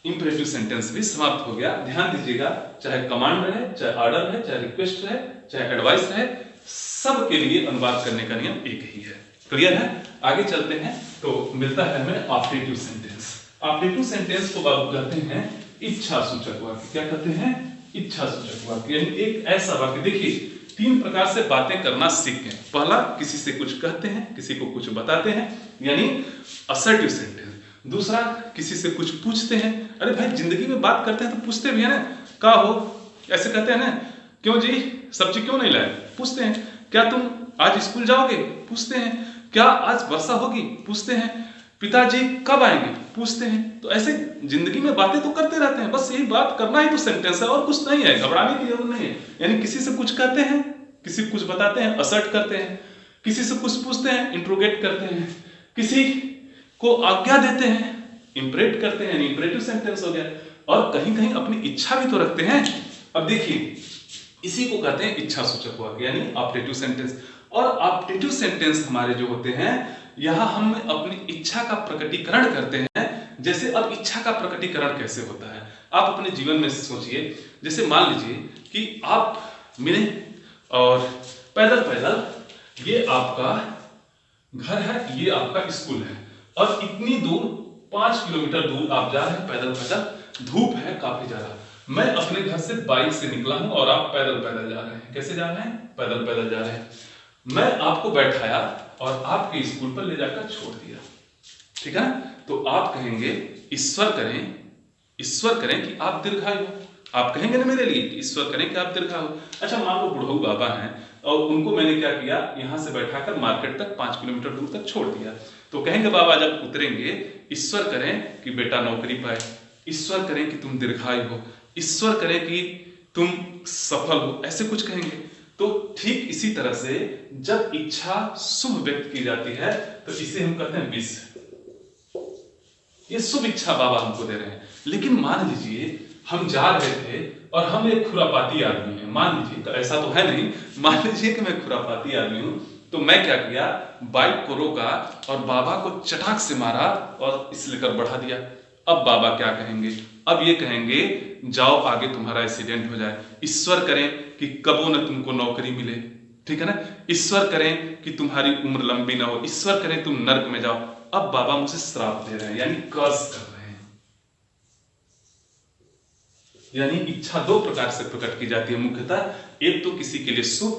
इंपरेटिव सेंटेंस भी समाप्त हो गया। ध्यान दीजिएगा, चाहे कमांड रहे, चाहे ऑर्डर रहे, चाहे रिक्वेस्ट रहे, चाहे एडवाइस रहे, सबके लिए अनुवाद करने का नियम एक ही है। क्लियर है? आगे चलते हैं। तो मिलता है हमें ऑब्जेक्टिव सेंटेंस। ऑब्जेक्टिव सेंटेंस को बाबू कहते हैं इच्छा सूचक वाक्य। क्या कहते हैं? इच्छा सूचक वाक्य। यानी एक ऐसा वाक्य, देखिए तीन प्रकार से बातें करना सीख गए। पहला, किसी से कुछ कहते हैं, किसी को कुछ बताते हैं, यानी असर्टिव सेंटेंस। दूसरा, किसी से कुछ पूछते हैं। अरे भाई जिंदगी में बात करते हैं तो पूछते भी है ना, का हो, ऐसे कहते हैं ना, क्यों जी सब्जी क्यों नहीं लाए, पूछते हैं। क्या तुम आज स्कूल जाओगे, पूछते हैं। क्या आज वर्षा होगी, पूछते हैं। पिताजी कब आएंगे, पूछते हैं। तो ऐसे जिंदगी में बातें तो करते रहते हैं, बस यही बात करना ही तो सेंटेंस है, और कुछ नहीं है, घबराने की जरूरत नहीं है। यानी किसी से कुछ कहते हैं, किसी को कुछ बताते हैं, असर्ट करते हैं, किसी से कुछ पूछते हैं, इंट्रोगेट करते हैं, किसी को आज्ञा देते हैं, इंपरेट करते हैं, इंपरेटिव सेंटेंस हो गया। और कहीं कहीं अपनी इच्छा भी तो रखते हैं। अब देखिए इसी को कहते हैं इच्छा सूचक वाक्य, यानी ऑब्जेक्टिव सेंटेंस। और ऑब्जेक्टिव सेंटेंस हमारे जो होते हैं, यहां हम अपनी इच्छा का प्रकटीकरण करते हैं। जैसे अब इच्छा का प्रकटीकरण कैसे होता है, आप अपने जीवन में सोचिए। जैसे मान लीजिए कि आप मिले और पैदल पैदल, ये आपका घर है, ये आपका स्कूल है, और इतनी दूर 5 किलोमीटर दूर आप जा रहे हैं पैदल पैदल। धूप है काफी ज्यादा। मैं अपने घर से बाइक से निकला हूं और आप पैदल पैदल जा रहे हैं। कैसे जा रहे हैं? पैदल पैदल जा रहे हैं। मैं आपको बैठाया और आपके स्कूल पर ले जाकर छोड़ दिया, ठीक है? तो आप कहेंगे ईश्वर करें कि आप दीर्घायु हो। आप कहेंगे ना मेरे लिए, ईश्वर करें कि आप दीर्घायु हो। अच्छा मान लो बुढ़ऊ बाबा हैं और उनको मैंने क्या किया, यहां से बैठाकर मार्केट तक 5 किलोमीटर दूर तक छोड़ दिया। तो कहेंगे बाबा जब उतरेंगे, ईश्वर करें कि बेटा नौकरी पाए, ईश्वर करें कि तुम दीर्घायु हो, ईश्वर करे कि तुम सफल हो, ऐसे कुछ कहेंगे। तो ठीक इसी तरह से जब इच्छा शुभ व्यक्त की जाती है तो इसे हम कहते हैं विश। ये शुभ इच्छा बाबा हमको दे रहे हैं। लेकिन मान लीजिए हम जा रहे थे और हम एक खुरापाती आदमी हैं, मान लीजिए, तो ऐसा तो है नहीं, मान लीजिए कि मैं खुरापाती आदमी हूं, तो मैं क्या किया, बाइक को रोका और बाबा को चटाक से मारा और इस लेकर बढ़ा दिया। अब बाबा क्या कहेंगे? अब ये कहेंगे जाओ आगे तुम्हारा एक्सीडेंट हो जाए, ईश्वर करें कि कबो न तुमको नौकरी मिले, ठीक है ना, ईश्वर करें कि तुम्हारी उम्र लंबी ना हो, ईश्वर करें तुम नर्क में जाओ। अब बाबा मुझे श्राप दे रहे हैं, यानी कर्स कर रहे हैं। यानी इच्छा दो प्रकार से प्रकट की जाती है मुख्यतः, एक तो किसी के लिए शुभ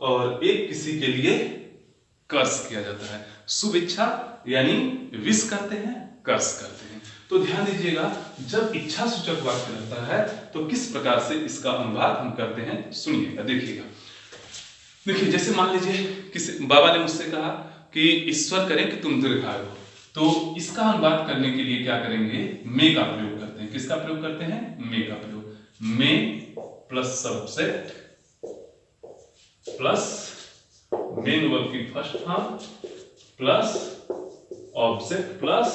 और एक किसी के लिए कर्स किया जाता है। शुभ इच्छा यानी विश करते हैं, कर्स करते हैं। तो ध्यान दीजिएगा, जब इच्छा सूचक वाक्य रहता है तो किस प्रकार से इसका अनुवाद हम करते हैं, सुनिएगा, देखिएगा। देखिए, जैसे मान लीजिए किसी बाबा ने मुझसे कहा कि ईश्वर करे कि तुम दीर्घायु हो, तो इसका अनुवाद करने के लिए क्या करेंगे, मे का प्रयोग करते हैं। किसका प्रयोग करते हैं, मे का प्रयोग। May plus subject plus main verb की first form plus object plus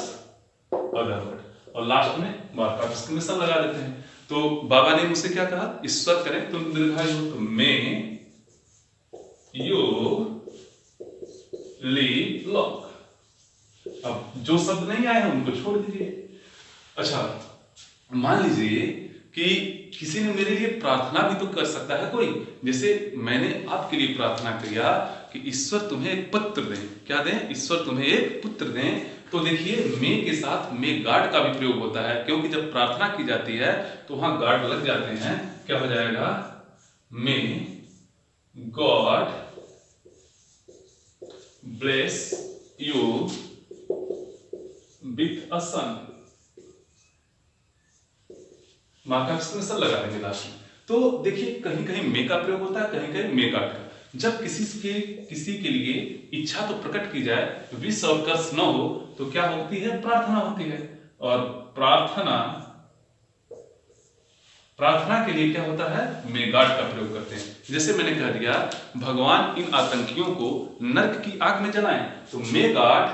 other word और लास्ट में वर्ब का एक्सक्लेमेशन लगा देते हैं। तो बाबा ने मुझसे क्या कहा, ईश्वर करें तुम दीर्घायु हो, तो मे यू लिव लॉन्ग। अब जो शब्द नहीं आए हैं उनको छोड़ दीजिए। अच्छा, मान लीजिए कि किसी ने मेरे लिए प्रार्थना भी तो कर सकता है कोई। जैसे मैंने आपके लिए प्रार्थना किया कि ईश्वर तुम्हें एक पुत्र दें। क्या दें, ईश्वर तुम्हें एक पुत्र दें। तो देखिए, मे के साथ मे गॉड का भी प्रयोग होता है, क्योंकि जब प्रार्थना की जाती है तो वहां गॉड लग जाते हैं। क्या हो जाएगा, may God bless you with a son. मां का एक्सक्लेमेशन लगा देंगे लास्ट में। तो देखिए, कहीं कहीं मे का प्रयोग होता है, कहीं कहीं मे गॉड का। जब किसी के लिए इच्छा तो प्रकट की जाए, विश और कर्स न हो, तो क्या होती है, प्रार्थना होती है। और प्रार्थना के लिए क्या होता है, मे गॉड का प्रयोग करते हैं। जैसे मैंने कह दिया, भगवान इन आतंकियों को नरक की आग में जलाएं, तो may God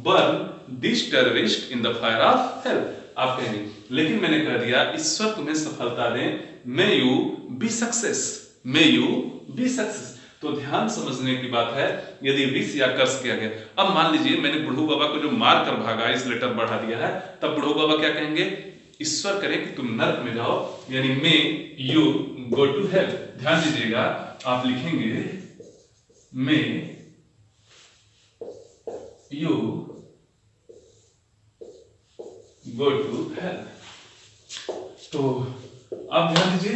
burn this terrorist in the fire of hell, आप कहेंगे। लेकिन मैंने कह दिया, ईश्वर तुम्हें सफलता दें, may you B success, may you B success. तो ध्यान समझने की बात है, यदि विश या कर्स किया गया। अब मान लीजिए मैंने बुढ़ऊ बाबा को जो मार कर भागा, इस लेटर बढ़ा दिया है, तब बुढ़ऊ बाबा क्या कहेंगे, ईश्वर करे कि तुम नरक में जाओ, यानी may you go to hell. ध्यान दीजिएगा, आप लिखेंगे may you go to hell. तो आप ध्यान दीजिए,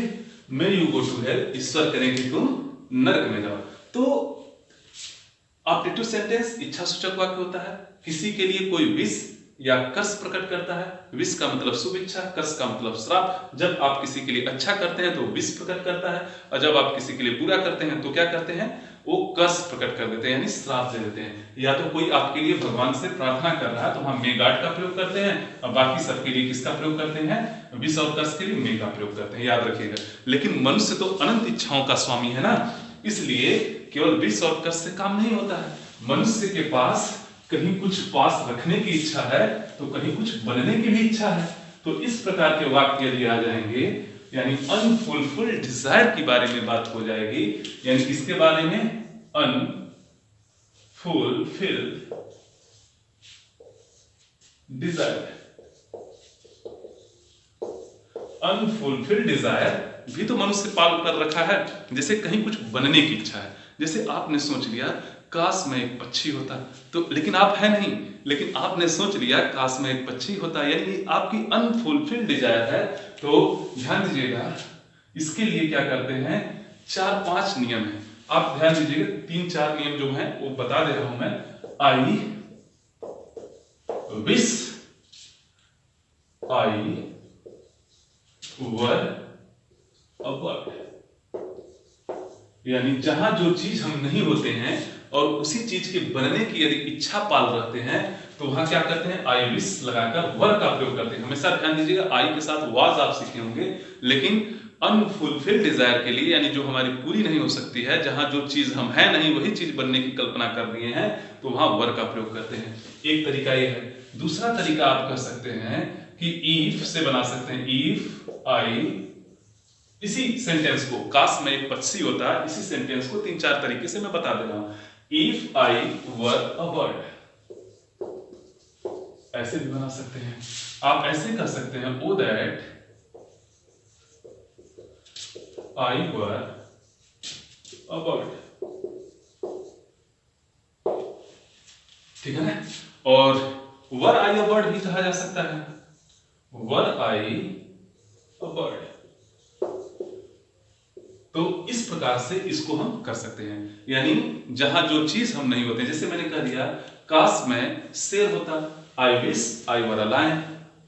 may you go to hell, ईश्वर करे कि तुम नरक में जाओ। तो ऑप्टेटिव सेंटेंस इच्छा सूचक वाक्य होता है। किसी के लिए कोई विश या कर्स प्रकट करता है। विश का मतलब शुभ इच्छा, कर्स का मतलब श्राप। जब आप किसी के लिए अच्छा करते हैं तो विश प्रकट करता है, और जब आप किसी के लिए बुरा करते हैं तो क्या करते हैं, वो कर्स प्रकट कर देते हैं, यानी श्राप दे देते हैं। या तो कोई आपके लिए भगवान से प्रार्थना कर रहा है तो हम मे गॉड का प्रयोग करते हैं, और बाकी सबके लिए किसका प्रयोग करते हैं, विश और कर्स के लिए मे का प्रयोग करते हैं, याद रखिएगा। लेकिन मनुष्य तो अनंत इच्छाओं का स्वामी है ना, इसलिए केवल विश और कर्स से काम नहीं होता है। मनुष्य के पास कहीं कुछ पास रखने की इच्छा है तो कहीं कुछ बनने की भी इच्छा है। तो इस प्रकार के वाक्य यदि आ जाएंगे, यानी अनफुलफिल्ड डिजायर के बारे में बात हो जाएगी। यानी किसके बारे में, अनफुलफिल्ड डिजायर। अनफुलफिल्ड डिजायर भी तो मनुष्य पाल कर रखा है। जैसे कहीं कुछ बनने की इच्छा है, जैसे आपने सोच लिया काश मैं एक पक्षी होता, तो लेकिन आप है नहीं, लेकिन आपने सोच लिया काश मैं एक पक्षी होता, यानी आपकी अनफुलफिल्ड डिजायर है। तो ध्यान दीजिएगा, इसके लिए क्या करते हैं, 4-5 नियम है। आप ध्यान दीजिएगा, 3-4 नियम जो हैं वो बता दे रहा हूं मैं। आई wish, I were a bird, यानी जहां जो चीज हम नहीं होते हैं और उसी चीज के बनने की यदि इच्छा पाल रहते हैं तो वहां क्या करते हैं, आई विश लगाकर वर का प्रयोग करते हैं। हमेशा ध्यान दीजिएगा, आई के साथ वाज आप सीखे होंगे, लेकिन अनफुलफिल्ड डिजायर के लिए, यानी जो हमारी पूरी नहीं हो सकती है, जहां जो चीज हम है नहीं वही चीज बनने की कल्पना कर रहे हैं, तो वहां वर का प्रयोग करते हैं। एक तरीका यह है। दूसरा तरीका आप कर सकते हैं कि इफ से बना सकते हैं, इफ आई, इसी सेंटेंस को, काश में एक पक्षी होता है, इसी सेंटेंस को 3-4 तरीके से मैं बता दे रहा हूं। If I were a bird, ऐसे भी बना सकते हैं। आप ऐसे कर सकते हैं, ओ that I were a bird, ठीक है ना। और वर आई अ बर्ड भी कहा जा सकता है, वर आई अ बर्ड। तो इस प्रकार से इसको हम कर सकते हैं, यानी जहां जो चीज हम नहीं होते, जैसे मैंने कह दिया काश मैं शेर होता, I wish I were a lion,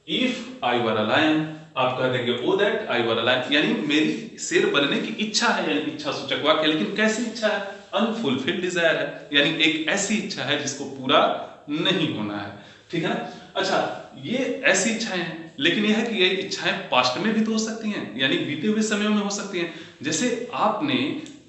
if I were a lion, आप कह देंगे ओ that I were a lion, यानी मेरी शेर बनने की इच्छा है, यानी इच्छा सूचक वाक्य, लेकिन कैसी इच्छा है, अनफुलफिल्ड डिजायर है, यानी एक ऐसी इच्छा है जिसको पूरा नहीं होना है, ठीक है ना। अच्छा, ये ऐसी इच्छाएं हैं, लेकिन यह है कि ये इच्छाएं पास्ट में भी तो हो सकती हैं, यानी बीते हुए समय में हो सकती हैं। जैसे आपने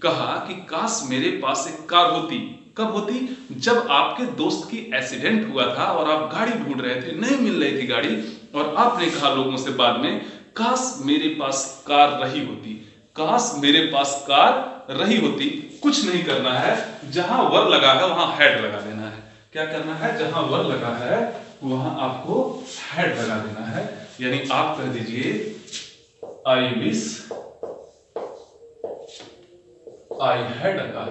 कहा कि काश मेरे पास एक कार होती, कब होती, जब आपके दोस्त की एक्सीडेंट हुआ था और आप गाड़ी ढूंढ रहे थे, नहीं मिल रही थी गाड़ी, और आपने कहा लोगों से बाद में काश मेरे पास कार रही होती, काश मेरे पास कार रही होती। कुछ नहीं करना है, जहां वर लगा है वहां हेड लगा देना है। क्या करना है, जहां वर लगा है वहां आपको हेड लगा देना है, यानी आप कह दीजिए आई wish I had a car,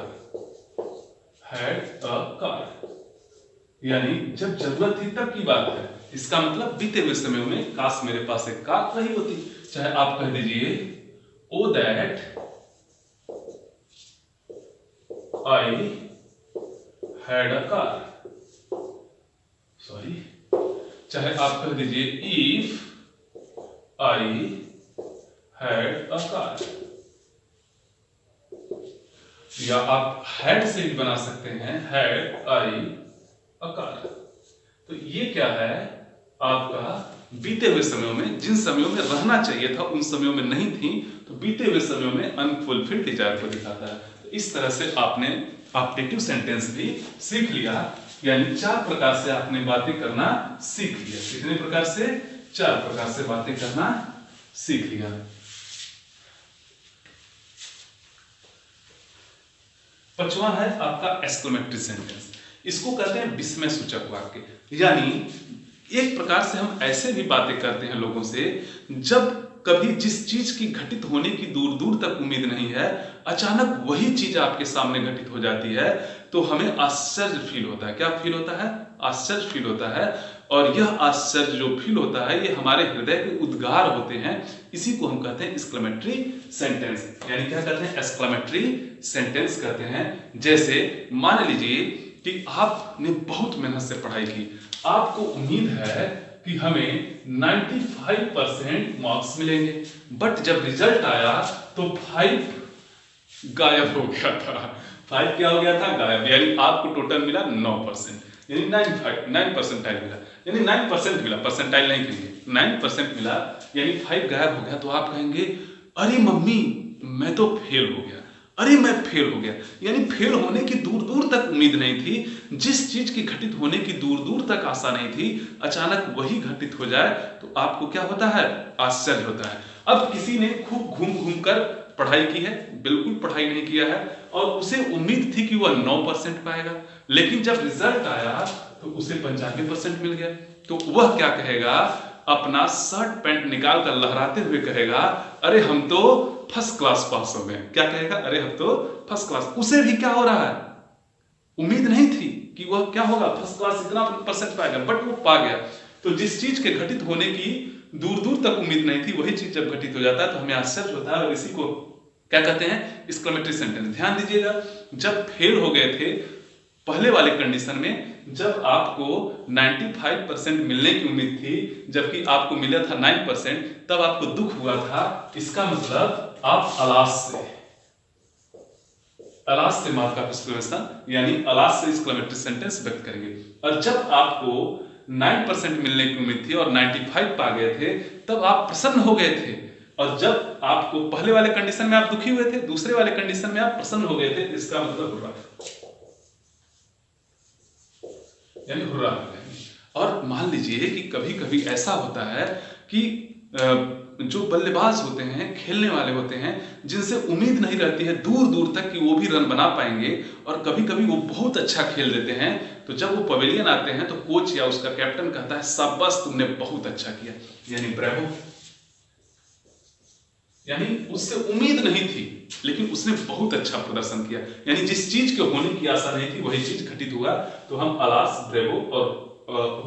had a car, यानी जब जरूरत थी तब की बात है, इसका मतलब बीते हुए समय में काश मेरे पास एक कार रही होती। चाहे आप कह दीजिए oh that I had a car, sorry, चाहे आप कह दीजिए if I had a car, या आप हैड से भी बना सकते हैं हैड आई अ कार। तो ये क्या है, आपका बीते हुए समयों में, जिन समयों में रहना चाहिए था उन समयों में नहीं थी, तो बीते हुए समयों में अनफुलफिल्ड डिजायर को दिखाता है। तो इस तरह से आपने ऑप्टेटिव सेंटेंस भी सीख लिया, यानी 4 प्रकार से आपने बातें करना सीख लिया। कितने प्रकार से, 4 प्रकार से बातें करना सीख लिया। पांचवा है आपका एक्सक्लेमेटरी सेंटेंस, इसको कहते हैं विस्मय सूचक वाक्य, यानी एक प्रकार से हम ऐसे भी बातें करते हैं लोगों से जब कभी जिस चीज की घटित होने की दूर दूर तक उम्मीद नहीं है, अचानक वही चीज आपके सामने घटित हो जाती है, तो हमें आश्चर्य फील होता है। क्या फील होता है, आश्चर्य फील होता है, और यह आश्चर्य जो फील होता है ये हमारे हृदय के उद्गार होते हैं, इसी को हम कहते हैं एक्सक्लेमेटरी सेंटेंस, यानी क्या कहते हैं, एक्सक्लेमेटरी सेंटेंस कहते हैं। जैसे मान लीजिए कि आपने बहुत मेहनत से पढ़ाई की, आपको उम्मीद है कि हमें 95% मार्क्स मिलेंगे, बट जब रिजल्ट आया तो 5 गायब हो गया था। 5 क्या हो गया था, गायब, यानी आपको टोटल मिला 9%, यानी 9 परसेंटाइल मिला, यानी 9% मिला, परसेंटाइल नहीं कहेंगे, 9% मिला, यानी 5 गायब हो गया। तो आप कहेंगे अरे मम्मी मैं तो फेल हो गया, अरे मैं फेल हो गया, यानी फेल होने की दूर दूर तक उम्मीद नहीं थी, जिस चीज की घटित होने की दूर दूर तक आशा नहीं थी, अचानक वही घटित हो जाए तो आपको क्या होता है, आश्चर्य होता है। अब किसी ने खूब घूम घूम कर पढ़ाई की है, बिल्कुल पढ़ाई नहीं किया है, और उसे उम्मीद थी कि वह 9% पाएगा, लेकिन जब रिजल्ट आया तो उसे 95% मिल गया, तो वह क्या कहेगा, अपना शर्ट पैंट निकाल कर लहराते हुए कहेगा अरे हम तो फर्स्ट क्लास पास हो गए। क्या कहेगा, अरे हम तो फर्स्ट क्लास। उसे भी क्या हो रहा है, उम्मीद नहीं थी कि वह क्या होगा, फर्स्ट क्लास इतना परसेंट पाएगा, बट वो पा गया। तो जिस चीज के घटित होने की दूर दूर तक उम्मीद नहीं थी, वही चीज जब घटित हो जाता है तो हमें आश्चर्य होता है, और इसी को क्या कहते हैं, एक्सक्लेमेटरी सेंटेंस। ध्यान दीजिएगा, जब फेल हो गए थे पहले वाले कंडीशन में, जब आपको 95% मिलने की उम्मीद थी जबकि आपको मिला था 9%, तब आपको दुख हुआ था, इसका मतलब आप अलास से मार्क ऑफ एक्सक्लेमेशन, यानी अलास से एक्सक्लेमेटरी सेंटेंस व्यक्त करेंगे। और जब आपको 9% मिलने की उम्मीद थी और 95 पा गए थे, तब आप प्रसन्न हो गए थे, और जब आपको पहले वाले कंडीशन में आप दुखी हुए थे, दूसरे वाले कंडीशन में आप प्रसन्न हो गए थे, इसका मतलब हुर्रा, यानी हुर्रा हो गए। और मान लीजिए कि कभी कभी ऐसा होता है कि जो बल्लेबाज होते हैं, खेलने वाले होते हैं, जिनसे उम्मीद नहीं रहती है दूर दूर तक कि वो भी रन बना paएंगे, और कभी कभी वो बहुत अच्छा खेल देते हैं, तो जब वो पवेलियन आते हैं तो कोच या उसका कैप्टन कहता है शाबाश तुमने बहुत अच्छा किया, यानी ब्रेवो, यानी उससे उम्मीद नहीं थी लेकिन उसने बहुत अच्छा प्रदर्शन किया, यानी जिस चीज के होने की आशा नहीं थी वही चीज घटित हुआ, तो हम अलास, ब्रेवो और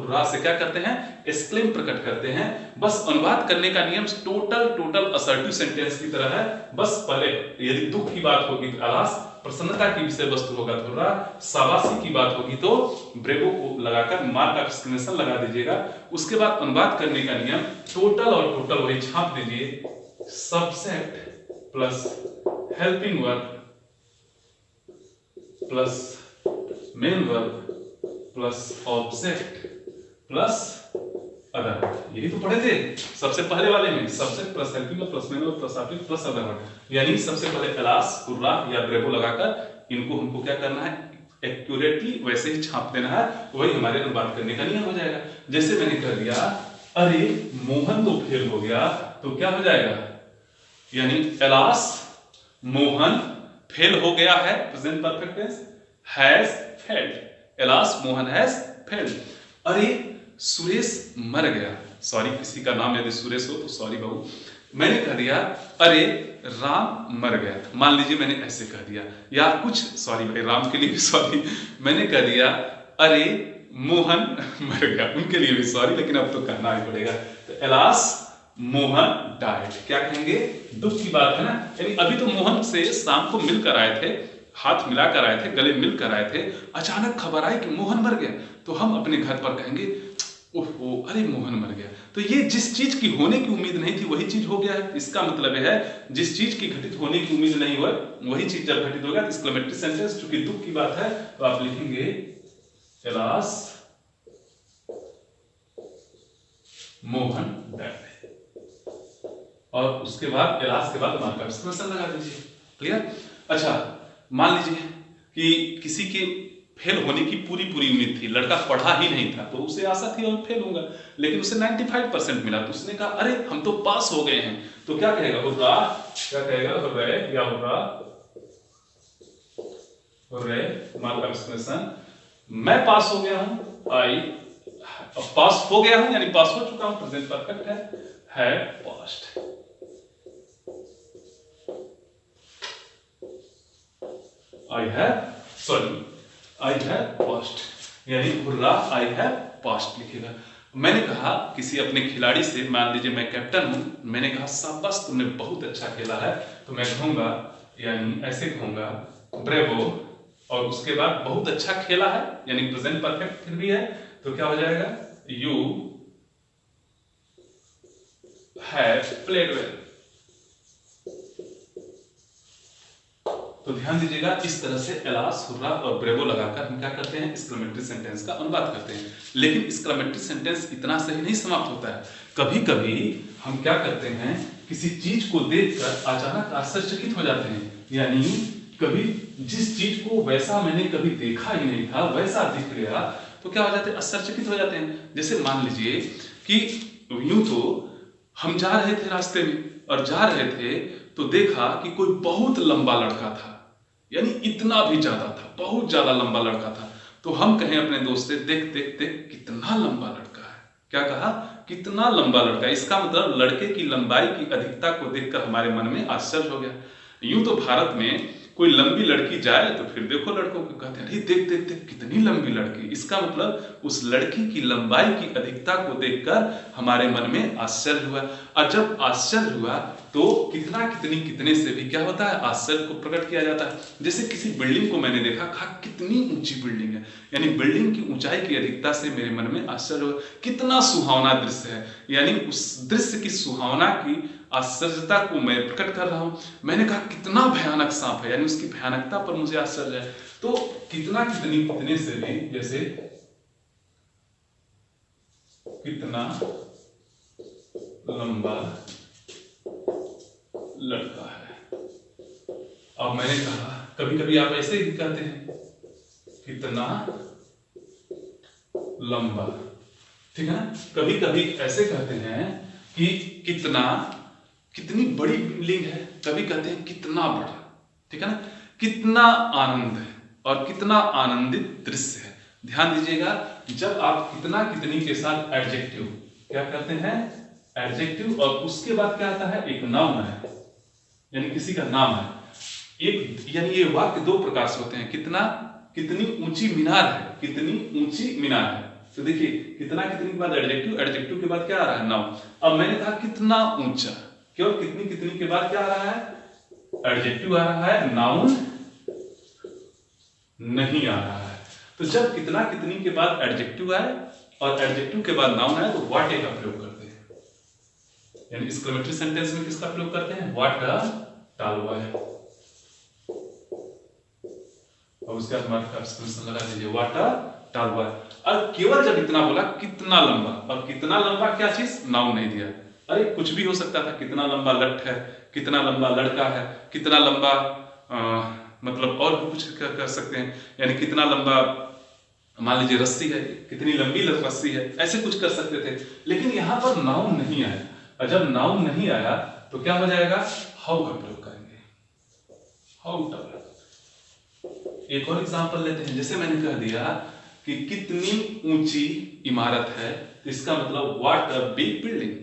हुर्रा से क्या करते हैं, एक्सक्लेम प्रकट करते हैं। बस अनुवाद करने का नियम टोटल असर्टिव सेंटेंस की तरह है। बस पहले यदि दुख की बात होगी तो अलास, प्रसन्नता की विषय वस्तु होगा तो हुर्रा, शाबाशी की बात होगी तो ब्रेवो को लगाकर मार्क ऑफ एक्सक्लेमेशन लगा दीजिएगा। उसके बाद अनुवाद करने का नियम टोटल और टोटल वही छाप दीजिए, subject plus helping verb plus main verb plus object plus other. यही तो पढ़े थे सबसे पहले वाले में, subject plus helping verb plus main verb plus object plus other verb. यानी सबसे पहले अलास, हुर्रा या ब्रेवो लगाकर इनको हमको क्या करना है, एक्यूरेटली वैसे ही छाप देना है, वही हमारे अनुवाद करने का नियम हो जाएगा। जैसे मैंने कह दिया अरे मोहन तो फेल हो गया, तो क्या हो जाएगा, यानी अलास मोहन फेल हो गया है, present perfect tense, has failed, alas Mohan has failed. अरे सुरेश मर गया, सॉरी किसी का नाम यदि सुरेश हो तो सॉरी बहू, मैंने कह दिया अरे राम मर गया, मान लीजिए मैंने ऐसे कह दिया, या कुछ सॉरी भाई राम के लिए भी सॉरी, मैंने कह दिया अरे मोहन मर गया, उनके लिए भी सॉरी, लेकिन अब तो कहना ही पड़ेगा। तो अलास मोहन डाइड, क्या कहेंगे, दुख की बात है ना। यानी अभी तो मोहन से शाम को मिलकर आए थे, हाथ मिलाकर आए थे, गले मिलकर आए थे, अचानक खबर आई कि मोहन मर गया, तो हम अपने घर पर कहेंगे ओहो अरे मोहन मर गया। तो ये जिस चीज की होने की उम्मीद नहीं थी वही चीज हो गया है। इसका मतलब है जिस चीज की घटित होने की उम्मीद नहीं हुआ वही चीज जब घटित हो गया, तो एक्सक्लेमेटरी सेंटेंस, चूंकि दुख की बात है तो आप लिखेंगे अलास मोहन डाइड, और उसके बाद अलास के बाद मार्क ऑफ एक्सक्लेमेशन लगा दीजिए। क्लियर। अच्छा मान लीजिए कि किसी के फेल होने की पूरी उम्मीद थी, लड़का पढ़ा ही नहीं था, तो उसे आशा थी और फेल होगा, लेकिन उसे 95% मिला, तो उसने कहा अरे हम तो पास हो गए हैं, तो क्या कहेगा, हुर्रा, क्या कहेगा, हुर्रे या hurrah, hurray mark of exclamation, मैं पास हो गया हूं, आई पास हो गया हूं यानी पास हो चुका हूं, प्रेजेंट परफेक्ट है पास्ट। आई हैव पास्ट, यानी हुर्रा आई हैव पास्ट लिखेगा। मैंने कहा किसी अपने खिलाड़ी से, मान लीजिए मैं कैप्टन हूं, मैंने कहा शाबाश तुमने बहुत अच्छा खेला है, तो मैं कहूंगा, यानी ऐसे कहूंगा ब्रेवो, और उसके बाद बहुत अच्छा खेला है यानी प्रेजेंट परफेक्ट फिर भी है, तो क्या हो जाएगा, यू हैव प्लेड वेल। तो ध्यान दीजिएगा इस तरह से अलास, हुर्रा और ब्रेवो लगाकर हम क्या करते हैं, एक्सक्लेमेटरी सेंटेंस का अनुवाद करते हैं। लेकिन एक्सक्लेमेटरी सेंटेंस इतना सही नहीं समाप्त होता है, कभी कभी हम क्या करते हैं, किसी चीज को देखकर अचानक आश्चर्यचकित हो जाते हैं, यानी कभी जिस चीज को वैसा मैंने कभी देखा ही नहीं था वैसा दिख गया, तो क्या हो जाते हैं, आश्चर्यचकित हो जाते हैं। जैसे मान लीजिए कि यूं तो हम जा रहे थे रास्ते में, और जा रहे थे तो देखा कि कोई बहुत लंबा लड़का था, यानी इतना भी ज्यादा था, बहुत ज्यादा लंबा लड़का था, तो हम कहें अपने दोस्त से, देख देख देख कितना लंबा लड़का है, क्या कहा, कितना लंबा लड़का है, इसका मतलब लड़के की लंबाई की अधिकता को देखकर हमारे मन में आश्चर्य हो गया। यूं तो भारत में कोई लंबी लड़की जाए तो फिर देखो लड़कों को कहते हैं अरे देख देख देख कितनी लंबी लड़की, इसका मतलब उस लड़की की लंबाई की अधिकता को देखकर हमारे मन में आश्चर्य हुआ, और जब आश्चर्य हुआ तो कितना कितनी कितने से भी क्या होता है, आश्चर्य को प्रकट किया जाता है। जैसे किसी बिल्डिंग को मैंने देखा, कहा कितनी ऊंची बिल्डिंग है, यानी बिल्डिंग की ऊंचाई की अधिकता से मेरे मन में आश्चर्य हुआ, कितना सुहावना दृश्य है, यानी उस दृश्य की सुहावना की आश्चर्यता को मैं प्रकट कर रहा हूं। मैंने कहा कितना भयानक सांप है, यानी उसकी भयानकता पर मुझे आश्चर्य है। तो कितना कितनी कितने से भी, जैसे कितना लंबा लड़का है। अब मैंने कहा कभी कभी आप ऐसे ही कहते हैं कितना लंबा, ठीक है ना, कभी कभी ऐसे कहते हैं कि कितनी बड़ी बिल्डिंग है, कभी कहते हैं कितना बड़ा, ठीक है ना, कितना आनंद है और कितना आनंदित दृश्य है। ध्यान दीजिएगा जब आप कितना कितनी के साथ एडजेक्टिव क्या करते हैं, एडजेक्टिव, और उसके बाद क्या आता है, एक नाउन है, यानी किसी का नाम है, एक, यानी ये वाक्य दो प्रकार से होते हैं, कितना, कितनी ऊंची मीनार है, कितनी ऊंची मीनार है, तो देखिए कितना कितनी के बाद एडजेक्टिव, एडजेक्टिव के बाद क्या आ रहा है? नाउन। अब मैंने कहा कितना ऊंचा, केवल कितनी कितनी के बाद क्या आ रहा है? एडजेक्टिव आ रहा है, नाउन नहीं आ रहा है। तो जब कितना कितनी के बाद एडजेक्टिव आए और एडजेक्टिव के बाद नाउन आए तो व्हाट ए का प्रयोग करते हैं, यानी एक्सक्लेमेटरी सेंटेंस में किसका प्रयोग करते हैं? व्हाट अ टाल हुआ है। और उसके बाद हमारे एक्सप्रेशन लगा दीजिए, व्हाट अ टाल हुआ है। और केवल जब इतना बोला कितना लंबा, और कितना लंबा क्या चीज? नाउन नहीं दिया। अरे कुछ भी हो सकता था, कितना लंबा लठ है, कितना लंबा लड़का है, कितना लंबा मतलब और भी कुछ कर सकते हैं, यानी कितना लंबा मान लीजिए रस्सी है, कितनी लंबी रस्सी है, ऐसे कुछ कर सकते थे। लेकिन यहां पर नाउन नहीं आया, और जब नाउन नहीं आया तो क्या हो जाएगा? हाउ का प्रयोग करेंगे, हाउ टाल। एक और एग्जांपल लेते हैं, जैसे मैंने कह दिया कि कितनी ऊंची इमारत है, तो इसका मतलब what a big building,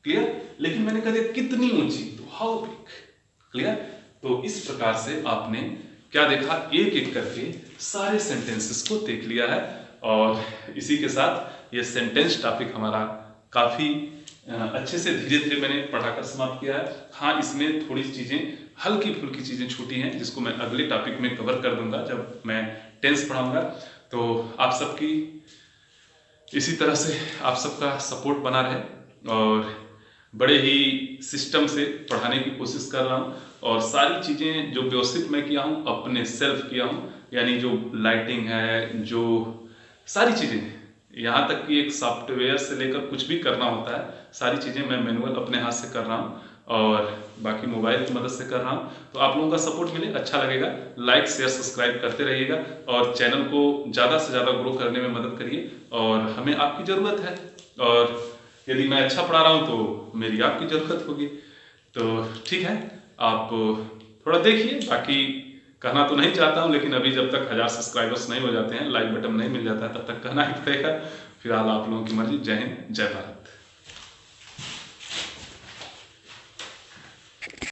clear. लेकिन मैंने कह दिया कितनी ऊंची, तो हाउ बिग, क्लियर। तो इस प्रकार से आपने क्या देखा, एक एक करके सारे सेंटेंसेस को देख लिया है। और इसी के साथ ये सेंटेंस टॉपिक हमारा काफी अच्छे से धीरे धीरे मैंने पढ़ाकर समाप्त किया है। हाँ, इसमें थोड़ी चीजें हल्की फुल्की चीजें छूटी हैं, जिसको मैं अगले टॉपिक में कवर कर दूंगा जब मैं टेंस पढ़ाऊंगा। तो आप सबकी इसी तरह से आप सबका सपोर्ट बना रहे, और बड़े ही सिस्टम से पढ़ाने की कोशिश कर रहा हूँ। और सारी चीज़ें जो व्यवस्थित मैं किया हूँ अपने सेल्फ किया हूँ, यानी जो लाइटिंग है, जो सारी चीज़ें, यहाँ तक कि एक सॉफ्टवेयर से लेकर कुछ भी करना होता है, सारी चीज़ें मैं मैनुअल अपने हाथ से कर रहा हूँ, और बाकी मोबाइल की मदद से कर रहा हूँ। तो आप लोगों का सपोर्ट मिले, अच्छा लगेगा। लाइक शेयर सब्सक्राइब करते रहिएगा, और चैनल को ज़्यादा से ज़्यादा ग्रो करने में मदद करिए, और हमें आपकी ज़रूरत है। और यदि मैं अच्छा पढ़ा रहा हूँ तो मेरी आपकी ज़रूरत होगी। तो ठीक है, आप थोड़ा देखिए, बाकी कहना तो नहीं चाहता हूँ, लेकिन अभी जब तक 1000 सब्सक्राइबर्स नहीं हो जाते हैं, लाइक बटन नहीं मिल जाता है, तब तक कहना ही पड़ेगा। फिलहाल आप लोगों की मर्जी। जय हिंद, जय भारत।